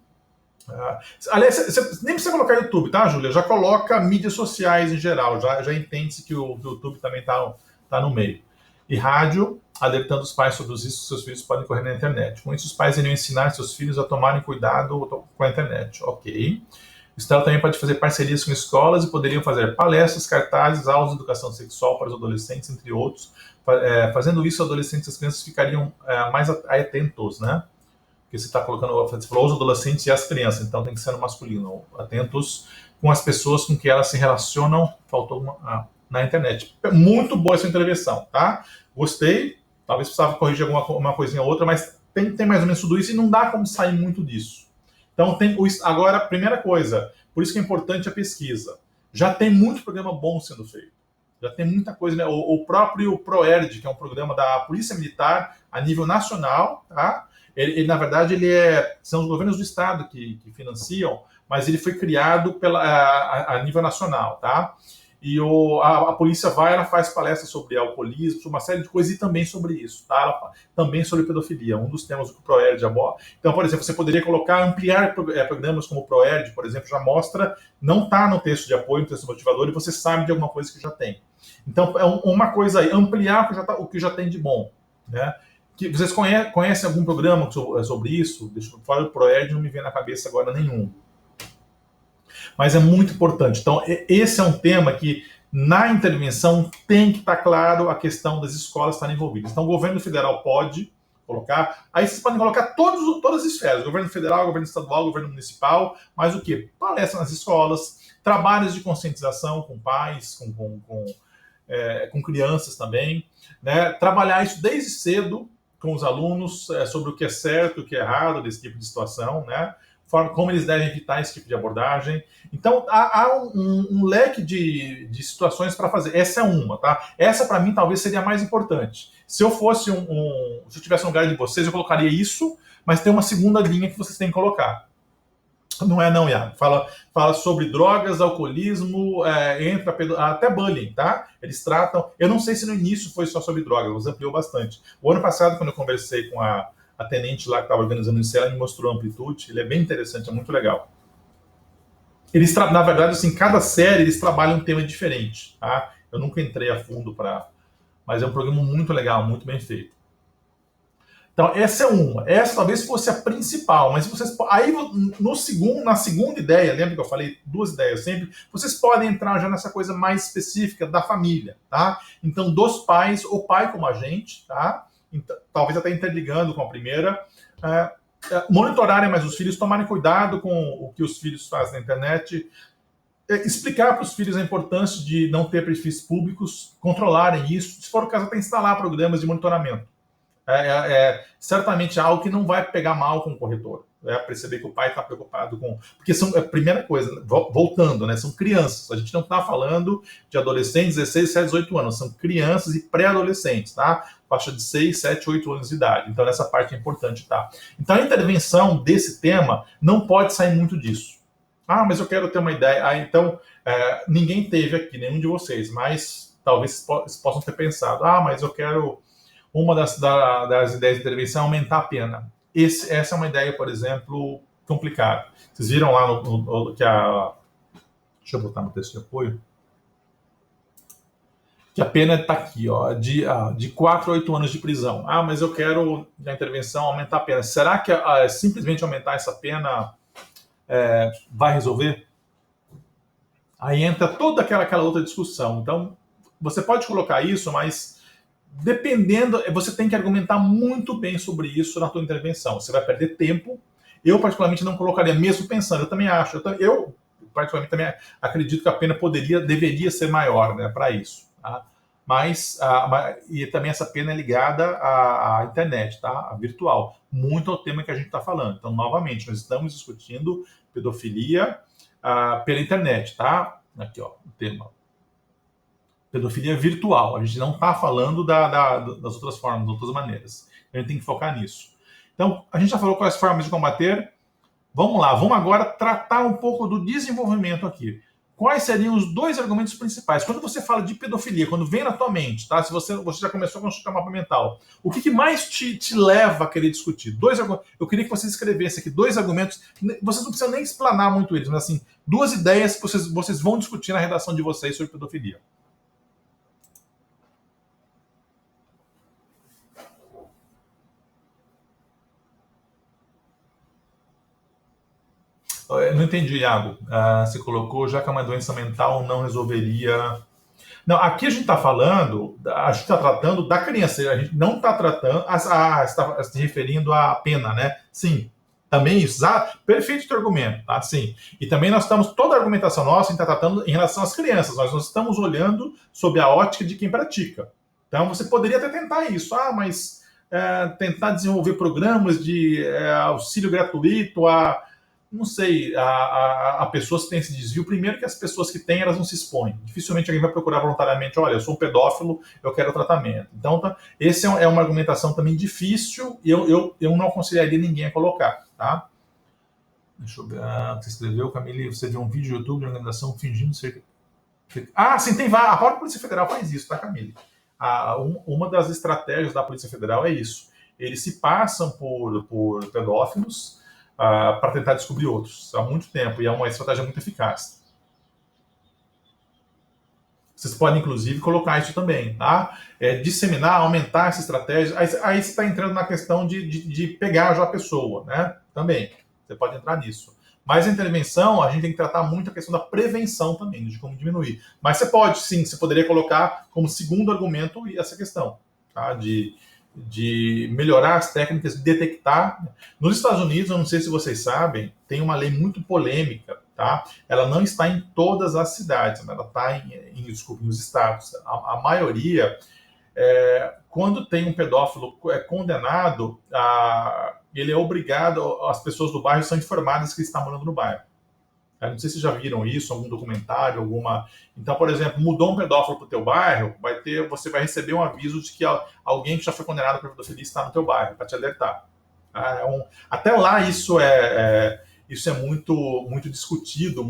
S1: Aliás, você nem precisa colocar YouTube, tá, Júlia? Já coloca mídias sociais em geral. Já entende-se que o YouTube também está no meio. E rádio, alertando os pais sobre os riscos que seus filhos podem correr na internet. Com isso, os pais iriam ensinar seus filhos a tomarem cuidado com a internet. Ok. O Estado também pode fazer parcerias com escolas e poderiam fazer palestras, cartazes, aulas de educação sexual para os adolescentes, entre outros. Fazendo isso, os adolescentes e as crianças ficariam mais atentos, né? Porque você está colocando, você falou os adolescentes e as crianças, então tem que ser no masculino. Atentos com as pessoas com que elas se relacionam, faltou na internet. Muito boa essa intervenção, tá? Gostei, talvez precisava corrigir uma coisinha ou outra, mas tem mais ou menos tudo isso e não dá como sair muito disso. Então, agora, primeira coisa, por isso que é importante a pesquisa. Já tem muito programa bom sendo feito. Já tem muita coisa, né? O próprio ProERD, que é um programa da Polícia Militar a nível nacional, tá? Ele na verdade, são os governos do estado que financiam, mas ele foi criado a nível nacional, tá? E a polícia ela faz palestras sobre alcoolismo, sobre uma série de coisas e também sobre isso, tá? Também sobre pedofilia, um dos temas do ProERD aborda. Então, por exemplo, você poderia ampliar programas como o ProERD, por exemplo, já mostra, não está no texto de apoio, no texto motivador, e você sabe de alguma coisa que já tem. Então, é uma coisa aí, ampliar o que já tem de bom, né? Vocês conhecem algum programa sobre isso? Deixa eu falar do ProERD, não me vem na cabeça agora nenhum. Mas é muito importante. Então, esse é um tema que, na intervenção, tem que estar claro a questão das escolas estarem envolvidas. Então, o governo federal pode colocar, aí vocês podem colocar todas as esferas, governo federal, governo estadual, governo municipal, mas o quê? Palestra nas escolas, trabalhos de conscientização com pais, com crianças também, né? Trabalhar isso desde cedo com os alunos sobre o que é certo, o que é errado desse tipo de situação, né? Como eles devem evitar esse tipo de abordagem. Então, há um leque de situações para fazer. Essa é uma, tá? Essa, para mim, talvez seria a mais importante. Se eu fosse se eu tivesse no lugar de vocês, eu colocaria isso, mas tem uma segunda linha que vocês têm que colocar. Não é não, Iago. Fala sobre drogas, alcoolismo, até bullying, tá? Eles tratam... Eu não sei se no início foi só sobre drogas, mas ampliou bastante. O ano passado, quando eu conversei com a tenente lá que estava organizando isso, ela me mostrou a amplitude. Ele é bem interessante, é muito legal. Na verdade, assim, cada série eles trabalham um tema diferente, tá? Eu nunca entrei a fundo mas é um programa muito legal, muito bem feito. Então, essa é uma. Essa talvez fosse a principal, mas vocês... Aí, na segunda ideia, lembra que eu falei 2 ideias sempre? Vocês podem entrar já nessa coisa mais específica da família, tá? Então, dos pais, o pai como agente, tá? Então, talvez até interligando com a primeira, monitorarem mais os filhos, tomarem cuidado com o que os filhos fazem na internet, explicar para os filhos a importância de não ter perfis públicos, controlarem isso, se for o caso, até instalar programas de monitoramento. Certamente algo que não vai pegar mal com o corretor. perceber que o pai está preocupado com... Porque são, a primeira coisa, voltando, né, são crianças. A gente não está falando de adolescentes, 16, 17, 18 anos. São crianças e pré-adolescentes, tá? Faixa de 6, 7, 8 anos de idade. Então, essa parte é importante, tá? Então, a intervenção desse tema não pode sair muito disso. Ah, mas eu quero ter uma ideia. Ah, então, ninguém teve aqui, nenhum de vocês, mas talvez possam ter pensado, ah, mas eu quero... Uma das ideias de intervenção é aumentar a pena. Essa é uma ideia, por exemplo, complicada. Vocês viram lá que a... Deixa eu botar no texto de apoio. Que a pena está aqui, ó, de 4 a 8 anos de prisão. Ah, mas eu quero, na intervenção, aumentar a pena. Será que simplesmente aumentar essa pena vai resolver? Aí entra toda aquela outra discussão. Então, você pode colocar isso, mas dependendo, você tem que argumentar muito bem sobre isso na tua intervenção. Você vai perder tempo. Eu, particularmente, não colocaria, mesmo pensando. Eu também acho. Eu particularmente, também acredito que a pena deveria ser maior, né, para isso. Tá? Mas, e também essa pena é ligada à internet, tá? A virtual. Muito ao tema que a gente está falando. Então, novamente, nós estamos discutindo pedofilia pela internet, tá? Aqui, ó, o tema. Pedofilia virtual. A gente não está falando das outras formas, das outras maneiras. A gente tem que focar nisso. Então, a gente já falou quais formas de combater. Vamos lá, vamos agora tratar um pouco do desenvolvimento aqui. Quais seriam os 2 argumentos principais? Quando você fala de pedofilia, quando vem na tua mente, tá? Se você já começou a consultar mapa mental, o que mais te leva a querer discutir? Eu queria que você escrevesse aqui 2 argumentos. Vocês não precisam nem explanar muito eles, mas assim, 2 ideias que vocês vão discutir na redação de vocês sobre pedofilia. Eu não entendi, Iago. Você colocou, já que é uma doença mental, não resolveria. Não, aqui a gente está falando, a gente está tratando da criança, a gente não está tratando, está se referindo à pena, né? Sim, também isso. Perfeito o teu argumento, tá? Sim. E também nós estamos, toda a argumentação nossa, a gente está tratando em relação às crianças, nós não estamos olhando sob a ótica de quem pratica. Então você poderia até tentar isso, mas tentar desenvolver programas de auxílio gratuito não sei, a pessoas que têm esse desvio. Primeiro que as pessoas que têm, elas não se expõem. Dificilmente alguém vai procurar voluntariamente, olha, eu sou um pedófilo, eu quero tratamento. Então, esse é uma argumentação também difícil e eu não aconselharia ninguém a colocar, tá? Deixa eu ver. Você escreveu, Camille, você viu um vídeo do YouTube de organização fingindo ser... Sim, tem várias. A própria Polícia Federal faz isso, tá, Camille? Uma das estratégias da Polícia Federal é isso. Eles se passam por pedófilos para tentar descobrir outros há muito tempo, e é uma estratégia muito eficaz. Vocês podem, inclusive, colocar isso também, tá? Disseminar, aumentar essa estratégia. Aí você está entrando na questão de pegar já a pessoa, né? Também. Você pode entrar nisso. Mas a intervenção, a gente tem que tratar muito a questão da prevenção também, de como diminuir. Mas você pode, sim, você poderia colocar como segundo argumento essa questão, tá? De melhorar as técnicas de detectar. Nos Estados Unidos, eu não sei se vocês sabem, tem uma lei muito polêmica, tá? Ela não está em todas as cidades, mas ela está nos estados. A maioria, quando tem um pedófilo condenado, ele é obrigado, as pessoas do bairro são informadas que ele está morando no bairro. Eu não sei se já viram isso, algum documentário, alguma... Então, por exemplo, mudou um pedófilo para o teu bairro, você vai receber um aviso de que alguém que já foi condenado por pedofilia está no teu bairro, para te alertar. Até lá isso é muito, muito discutido,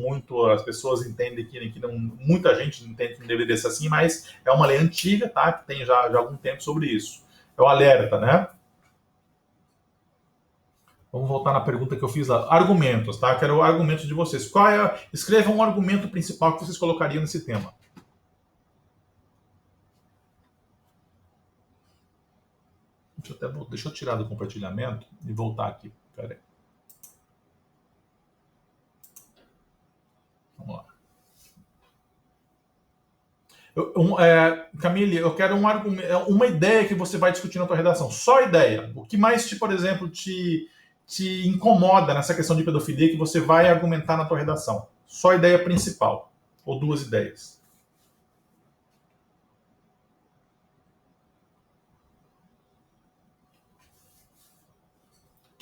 S1: as pessoas entendem que não, muita gente entende que não deveria ser assim, mas é uma lei antiga, tá? Que tem já algum tempo sobre isso. É o alerta, né? Vamos voltar na pergunta que eu fiz lá. Argumentos, tá? Quero argumentos de vocês. Escreva um argumento principal que vocês colocariam nesse tema. Deixa eu tirar do compartilhamento e voltar aqui. Pera aí. Vamos lá. Camille, eu quero uma ideia que você vai discutir na tua redação. Só ideia. O que mais, por exemplo, te incomoda nessa questão de pedofilia que você vai argumentar na tua redação? Só ideia principal. Ou 2 ideias.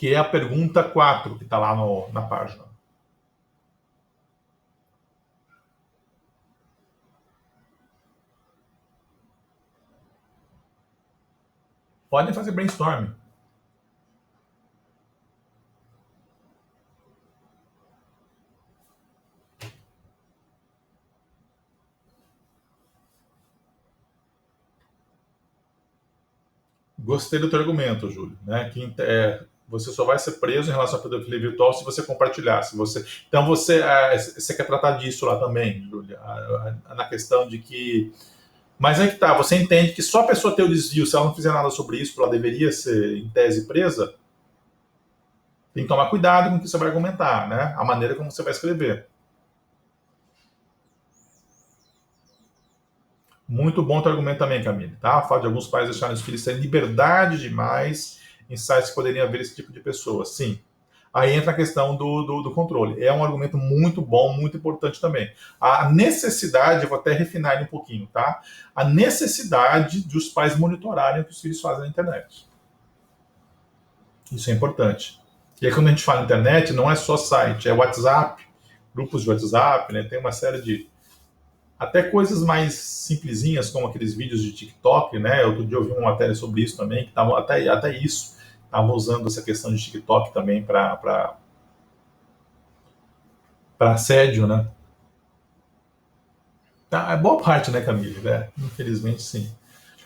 S1: que é a pergunta 4 que está lá na página. Podem fazer brainstorming. Gostei do teu argumento, Júlio, né? Que você só vai ser preso em relação à pedofilia virtual se você compartilhar. Então você quer tratar disso lá também, Júlio, na questão de que. Mas é que tá, você entende que só a pessoa ter o desvio, se ela não fizer nada sobre isso, ela deveria ser, em tese, presa? Tem que tomar cuidado com o que você vai argumentar, né? A maneira como você vai escrever. Muito bom teu argumento também, Camille, tá? Fala de alguns pais deixarem os filhos terem liberdade demais em sites que poderiam haver esse tipo de pessoa. Sim. Aí entra a questão do controle. É um argumento muito bom, muito importante também. A necessidade, eu vou até refinar ele um pouquinho, tá? A necessidade de os pais monitorarem o que os filhos fazem na internet. Isso é importante. E aí, quando a gente fala internet, não é só site, é WhatsApp, grupos de WhatsApp, né? Tem uma série de até coisas mais simplesinhas, como aqueles vídeos de TikTok, né? Outro dia eu vi uma matéria sobre isso também, que estavam até isso, estavam usando essa questão de TikTok também para assédio, né? Tá, é boa parte, né, Camille? É, infelizmente, sim.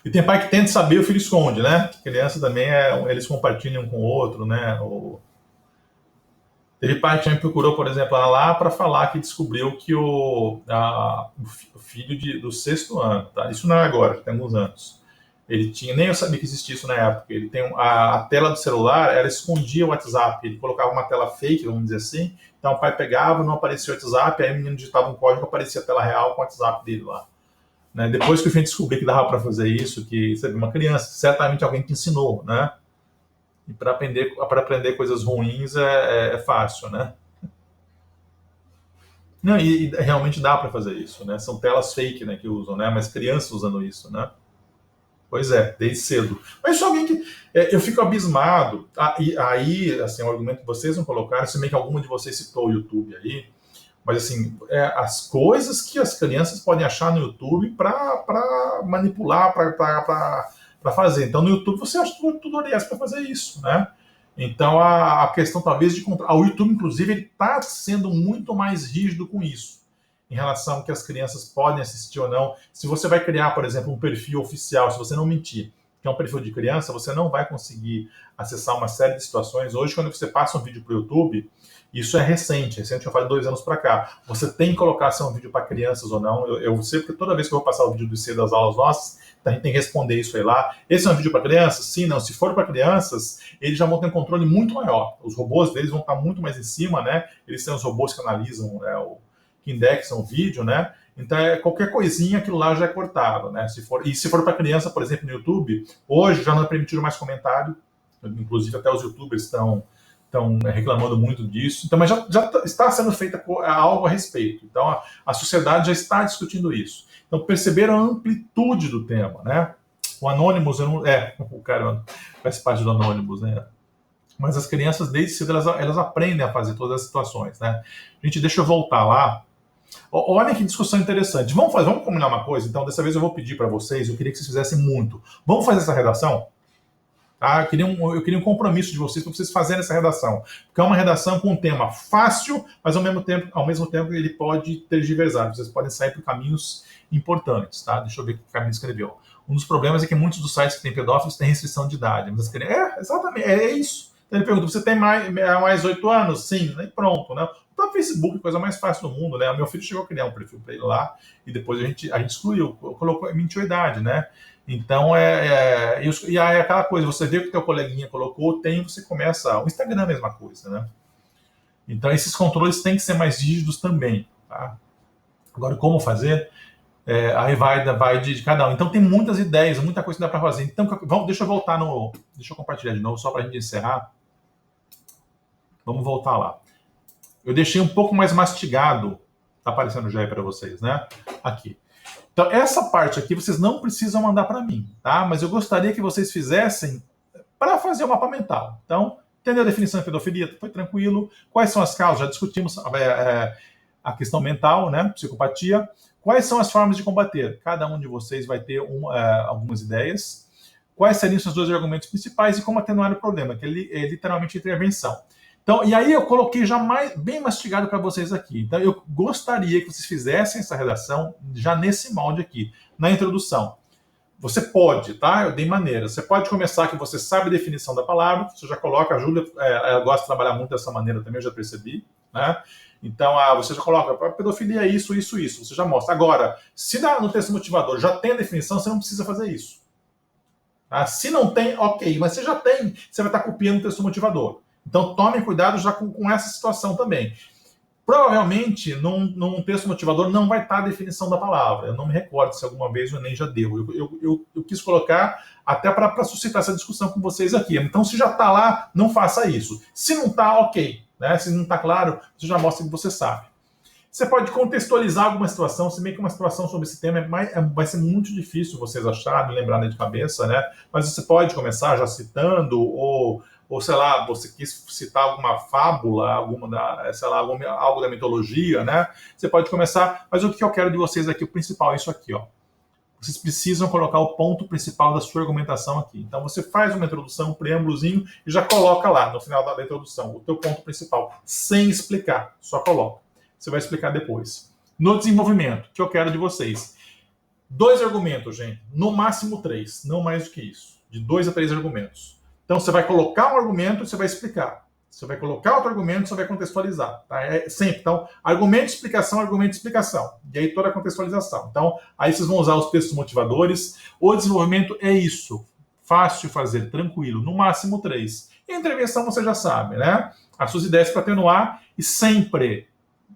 S1: E tem pai que tenta saber, o filho esconde, né? Criança também, eles compartilham um com o outro, né? Teve pai que já me procurou, por exemplo, lá para falar que descobriu que o filho do 6º ano, tá? Isso não é agora, tem alguns anos. Ele tinha, nem eu sabia que existia isso na época. Ele tem a tela do celular, ela escondia o WhatsApp. Ele colocava uma tela fake, vamos dizer assim. Então o pai pegava, não aparecia o WhatsApp, aí o menino digitava um código, aparecia a tela real com o WhatsApp dele lá. Né? Depois que o filho descobriu que dava para fazer isso, que sabe, uma criança, certamente alguém que ensinou, né? E para aprender coisas ruins é fácil, né? Não, e realmente dá para fazer isso, né? São telas fake, né, que usam, né? Mas crianças usando isso, né? Pois é, desde cedo. Mas só alguém que. Eu fico abismado. Aí, assim, o argumento que vocês não colocaram, se bem que alguma de vocês citou o YouTube aí, mas assim, as coisas que as crianças podem achar no YouTube para manipular, para fazer. Então, no YouTube você acha tutoriais para fazer isso, né? Então, a questão talvez de controlar. O YouTube, inclusive, ele está sendo muito mais rígido com isso, em relação ao que as crianças podem assistir ou não. Se você vai criar, por exemplo, um perfil oficial, se você não mentir, que é um perfil de criança, você não vai conseguir acessar uma série de situações. Hoje, quando você passa um vídeo para o YouTube, isso é recente, eu falo 2 anos para cá. Você tem que colocar se é um vídeo para crianças ou não. Eu sei porque toda vez que eu vou passar o vídeo do IC das aulas nossas, a gente tem que responder isso aí lá. Esse é um vídeo para crianças? Sim, não. Se for para crianças, eles já vão ter um controle muito maior. Os robôs deles vão estar muito mais em cima, né? Eles têm os robôs que analisam, né, que indexam o vídeo, né? Então, qualquer coisinha, aquilo lá já é cortado, né? Se for para criança, por exemplo, no YouTube, hoje já não é permitido mais comentário. Inclusive, até os YouTubers estão reclamando muito disso. Então, mas já está sendo feita algo a respeito. Então, a sociedade já está discutindo isso. Então, perceberam a amplitude do tema, né? O Anonymous, o cara faz parte do Anonymous, né? Mas as crianças, desde cedo, elas aprendem a fazer todas as situações, né? Gente, deixa eu voltar lá. Olha que discussão interessante. Vamos combinar uma coisa? Então, dessa vez eu vou pedir para vocês, eu queria que vocês fizessem muito. Vamos fazer essa redação? Tá? Eu queria um compromisso de vocês para vocês fazerem essa redação. Porque é uma redação com um tema fácil, mas ao mesmo tempo ele pode tergiversar. Vocês podem sair por caminhos importantes. Tá? Deixa eu ver o que o Camilo escreveu. Um dos problemas é que muitos dos sites que têm pedófilos têm restrição de idade. Mas exatamente, é isso. Então ele pergunta, você tem mais 8 anos? Sim, e pronto, né? O próprio Facebook é a coisa mais fácil do mundo, né? O meu filho chegou a criar um perfil para ele lá e depois a gente excluiu, mentiu a idade, né? Então, e aí aquela coisa, você vê o que o teu coleguinha colocou, você começa, o Instagram é a mesma coisa, né? Então, esses controles têm que ser mais rígidos também, tá? Agora, como fazer? Aí vai de cada um. Então, tem muitas ideias, muita coisa que dá para fazer. Então, deixa eu voltar deixa eu compartilhar de novo, só para a gente encerrar. Vamos voltar lá. Eu deixei um pouco mais mastigado, tá aparecendo já aí para vocês, né? Aqui. Então, essa parte aqui vocês não precisam mandar para mim, tá? Mas eu gostaria que vocês fizessem para fazer o mapa mental. Então, Entendeu a definição de pedofilia? Foi tranquilo. Quais são as causas? Já discutimos a questão mental, né? Psicopatia. Quais são as formas de combater? Cada um de vocês vai ter algumas ideias. Quais seriam os seus dois argumentos principais e como atenuar o problema, que é literalmente intervenção. Então, e aí eu coloquei já bem mastigado para vocês aqui. Então, eu gostaria que vocês fizessem essa redação já nesse molde aqui, na introdução. Você pode, tá? Eu dei maneira. Você pode começar que você sabe a definição da palavra, você já coloca, a Júlia ela gosta de trabalhar muito dessa maneira também, eu já percebi, né? Então, você já coloca, a pedofilia é isso, isso, isso, você já mostra. Agora, se no texto motivador já tem a definição, você não precisa fazer isso. Tá? Se não tem, ok, mas você já tem, você vai estar copiando o texto motivador. Então, tome cuidado já com essa situação também. Provavelmente, num texto motivador não vai estar a definição da palavra. Eu não me recordo se alguma vez o Enem já deu. Eu quis colocar até para suscitar essa discussão com vocês aqui. Então, se já está lá, não faça isso. Se não está, ok. Né? Se não está claro, você já mostra que você sabe. Você pode contextualizar alguma situação, se bem que uma situação sobre esse tema vai ser muito difícil vocês acharem, lembrarem de cabeça, né? Mas você pode começar já citando, ou sei lá, você quis citar alguma fábula, algo da mitologia, né? Você pode começar, mas o que eu quero de vocês aqui, o principal é isso aqui, ó. Vocês precisam colocar o ponto principal da sua argumentação aqui. Então você faz uma introdução, um preâmbulozinho e já coloca lá no final da introdução o teu ponto principal, sem explicar, só coloca. Você vai explicar depois. No desenvolvimento, o que eu quero de vocês? 2 argumentos, gente. No máximo 3, não mais do que isso. De 2 a 3 argumentos. Então, você vai colocar um argumento e você vai explicar. Você vai colocar outro argumento e você vai contextualizar. Tá? Sempre. Então, argumento, explicação. E aí toda a contextualização. Então, aí vocês vão usar os textos motivadores. O desenvolvimento é isso. Fácil de fazer, tranquilo. No máximo 3. E a intervenção você já sabe, né? As suas ideias para atenuar e sempre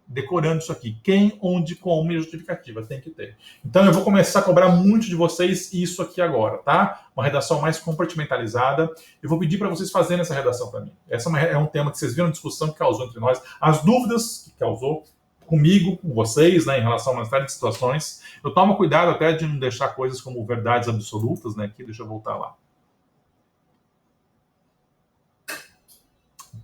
S1: decorando isso aqui. Quem, onde, como e justificativa. Tem que ter. Então eu vou começar a cobrar muito de vocês isso aqui agora, tá? Uma redação mais compartimentalizada. Eu vou pedir para vocês fazerem essa redação para mim. Essa é um tema que vocês viram a discussão que causou entre nós, as dúvidas que causou comigo, com vocês, né, em relação a uma série de situações. Eu tomo cuidado até de não deixar coisas como verdades absolutas, né? Aqui, deixa eu voltar lá.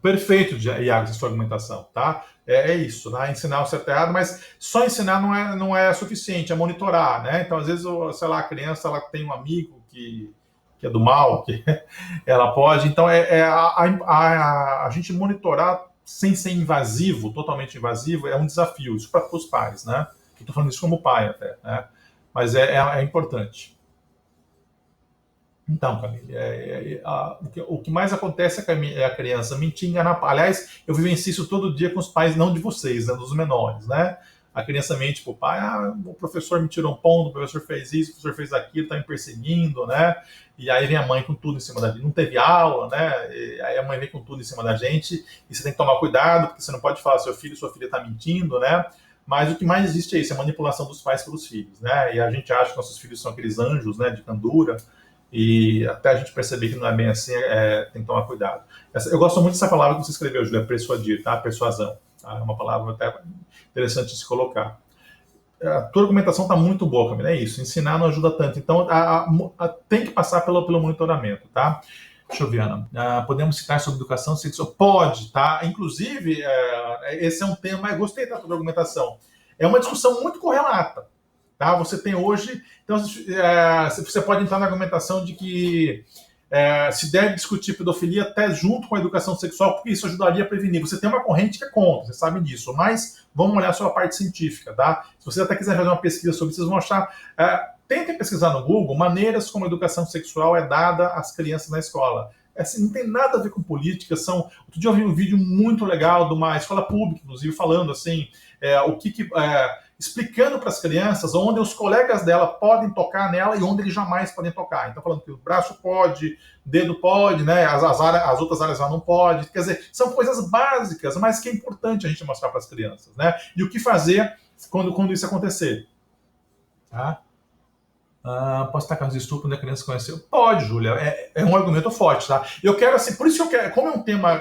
S1: Perfeito, Iago, essa sua argumentação, tá? É isso, né? Ensinar o certo e errado, mas só ensinar não é suficiente, é monitorar, né? Então, às vezes, sei lá, a criança ela tem um amigo que é do mal, que ela pode. Então, a gente monitorar sem ser invasivo, totalmente invasivo, é um desafio, isso para os pais, né? Eu estou falando isso como pai até, né? Mas é importante. Então, Camille, o que mais acontece é a criança mentir, enganar. Aliás, eu vivencio isso todo dia com os pais, não de vocês, né, dos menores, né? A criança mente pro pai, o professor me tirou um ponto, o professor fez isso, o professor fez aquilo, está me perseguindo, né? E aí vem a mãe com tudo em cima da gente. Não teve aula, né? E aí a mãe vem com tudo em cima da gente, e você tem que tomar cuidado, porque você não pode falar seu filho, sua filha está mentindo, né? Mas o que mais existe é isso, a manipulação dos pais pelos filhos, né? E a gente acha que nossos filhos são aqueles anjos, né, de candura, e até a gente perceber que não é bem assim, tem que tomar cuidado. Eu gosto muito dessa palavra que você escreveu, Júlia, persuadir, tá? Persuasão. Tá? É uma palavra até interessante de se colocar. A tua argumentação está muito boa, Camila, é isso. Ensinar não ajuda tanto. Então, tem que passar pelo monitoramento, tá? Deixa eu ver, Ana. Podemos citar sobre educação sexual? Pode, tá? Inclusive, esse é um tema, eu gostei da tua argumentação. É uma discussão muito correlata. Tá? Você tem hoje, então você pode entrar na argumentação de que se deve discutir pedofilia até junto com a educação sexual, porque isso ajudaria a prevenir. Você tem uma corrente que é contra, vocês sabem disso, mas vamos olhar só a parte científica, tá? Se vocês até quiserem fazer uma pesquisa sobre isso, vocês vão achar. Tentem pesquisar no Google maneiras como a educação sexual é dada às crianças na escola. Assim, não tem nada a ver com política. Outro dia eu vi um vídeo muito legal de uma escola pública, inclusive, falando assim, explicando para as crianças onde os colegas dela podem tocar nela e onde eles jamais podem tocar. Então, falando que o braço pode, o dedo pode, né? As outras áreas já não pode. Quer dizer, são coisas básicas, mas que é importante a gente mostrar para as crianças, né? E o que fazer quando isso acontecer. Tá? Posso estar casos de estupro onde a criança conheceu? Pode, Júlia. É um argumento forte, tá? Eu quero, assim, por isso que eu quero, como é um tema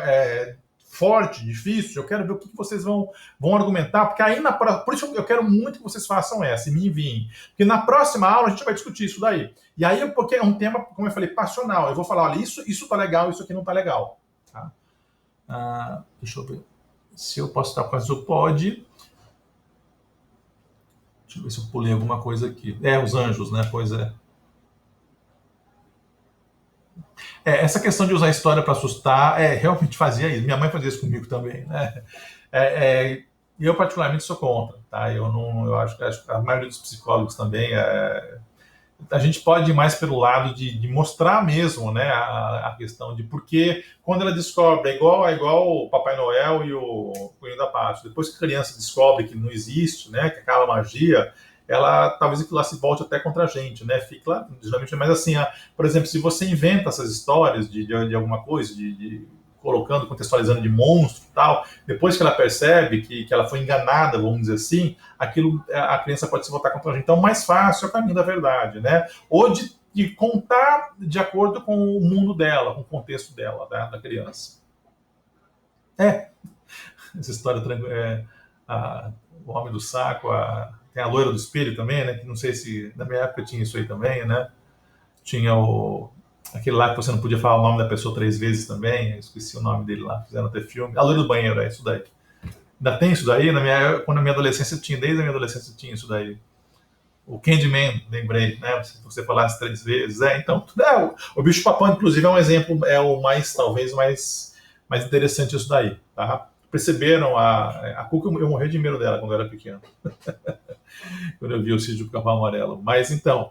S1: forte, difícil, eu quero ver o que vocês vão argumentar, porque aí por isso eu quero muito que vocês façam essa e me enviem. Porque na próxima aula a gente vai discutir isso daí. E aí, porque é um tema, como eu falei, passional. Eu vou falar, olha, isso tá legal, isso aqui não tá legal. Tá? Deixa eu ver se eu posso estar com o pode. Deixa eu ver se eu pulei alguma coisa aqui. Os anjos, né? Pois é. Essa questão de usar a história para assustar, realmente fazia isso. Minha mãe fazia isso comigo também, né? Eu particularmente sou contra, tá? Eu acho que a maioria dos psicólogos também a gente pode ir mais pelo lado de mostrar mesmo, né, a questão de porque quando ela descobre, é igual o Papai Noel e o Coelho da Páscoa. Depois que a criança descobre que não existe, né, que aquela magia, ela talvez aquilo lá se volte até contra a gente, né? Fica lá, geralmente, mas assim, por exemplo, se você inventa essas histórias de alguma coisa, colocando, contextualizando de monstro e tal, depois que ela percebe que ela foi enganada, vamos dizer assim, aquilo, a criança pode se voltar contra a gente. Então, o mais fácil é o caminho da verdade, né? Ou de contar de acordo com o mundo dela, com o contexto dela, da criança. Essa história, o Homem do Saco, tem a Loira do Espelho também, né? Que não sei se na minha época tinha isso aí também, né? Tinha aquele lá que você não podia falar o nome da pessoa 3 vezes também, eu esqueci o nome dele lá, fizeram até filme. A Loira do Banheiro, é isso daí. Ainda tem isso daí? Quando na minha adolescência tinha, desde a minha adolescência tinha isso daí. O Candyman, lembrei, né? Se você falasse 3 vezes. Então, o bicho-papão, inclusive, é um exemplo, o mais, talvez, mais interessante isso daí, tá? Perceberam a Cuca, eu morri de medo dela quando eu era pequeno. Quando eu vi o Sítio do Cavalo Amarelo. Mas, então,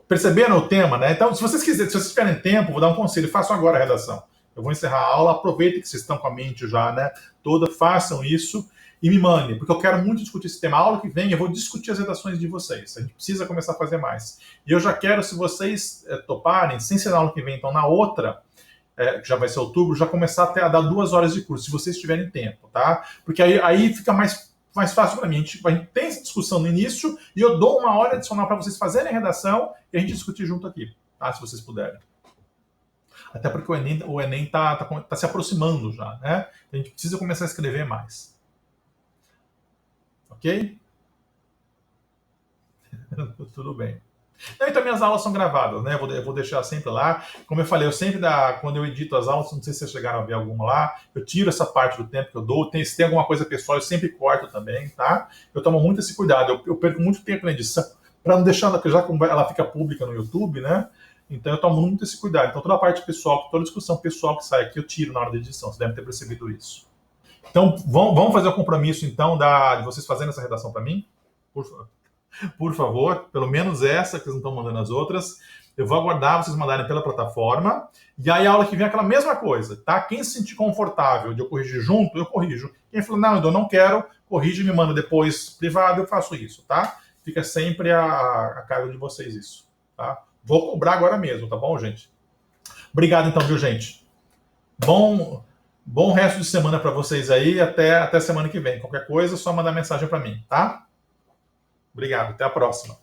S1: perceberam o tema, né? Então, se vocês tiverem tempo, vou dar um conselho, façam agora a redação. Eu vou encerrar a aula, aproveitem que vocês estão com a mente já, né, toda, façam isso e me mandem, porque eu quero muito discutir esse tema. A aula que vem eu vou discutir as redações de vocês. A gente precisa começar a fazer mais. E eu já quero, se vocês toparem, sem ser na aula que vem, então na outra, que já vai ser outubro, já começar a dar 2 horas de curso, se vocês tiverem tempo, tá? Porque aí fica mais fácil para mim. A gente tem essa discussão no início e eu dou 1 hora adicional para vocês fazerem a redação e a gente discutir junto aqui, tá? Se vocês puderem. Até porque o Enem tá se aproximando já, né? A gente precisa começar a escrever mais. Ok? Tudo bem. Então, minhas aulas são gravadas, né? Eu vou deixar sempre lá. Como eu falei, quando eu edito as aulas, não sei se vocês chegaram a ver alguma lá, eu tiro essa parte do tempo que eu dou. Se tem alguma coisa pessoal, eu sempre corto também, tá? Eu tomo muito esse cuidado. Eu perco muito tempo na edição, para não deixar ela, já que ela fica pública no YouTube, né? Então eu tomo muito esse cuidado. Então toda a parte pessoal, toda a discussão pessoal que sai aqui, eu tiro na hora da edição. Você deve ter percebido isso. Então vamos fazer o compromisso, então, de vocês fazerem essa redação para mim? Por favor, pelo menos essa, que vocês não estão mandando as outras. Eu vou aguardar vocês mandarem pela plataforma. E aí a aula que vem é aquela mesma coisa, tá? Quem se sentir confortável de eu corrigir junto, eu corrijo. Quem falou, não, eu não quero, corrige e me manda depois privado, eu faço isso, tá? Fica sempre a cargo de vocês isso, tá? Vou cobrar agora mesmo, tá bom, gente? Obrigado então, viu, gente? Bom resto de semana para vocês aí, até semana que vem. Qualquer coisa, é só mandar mensagem para mim, tá? Obrigado, até a próxima.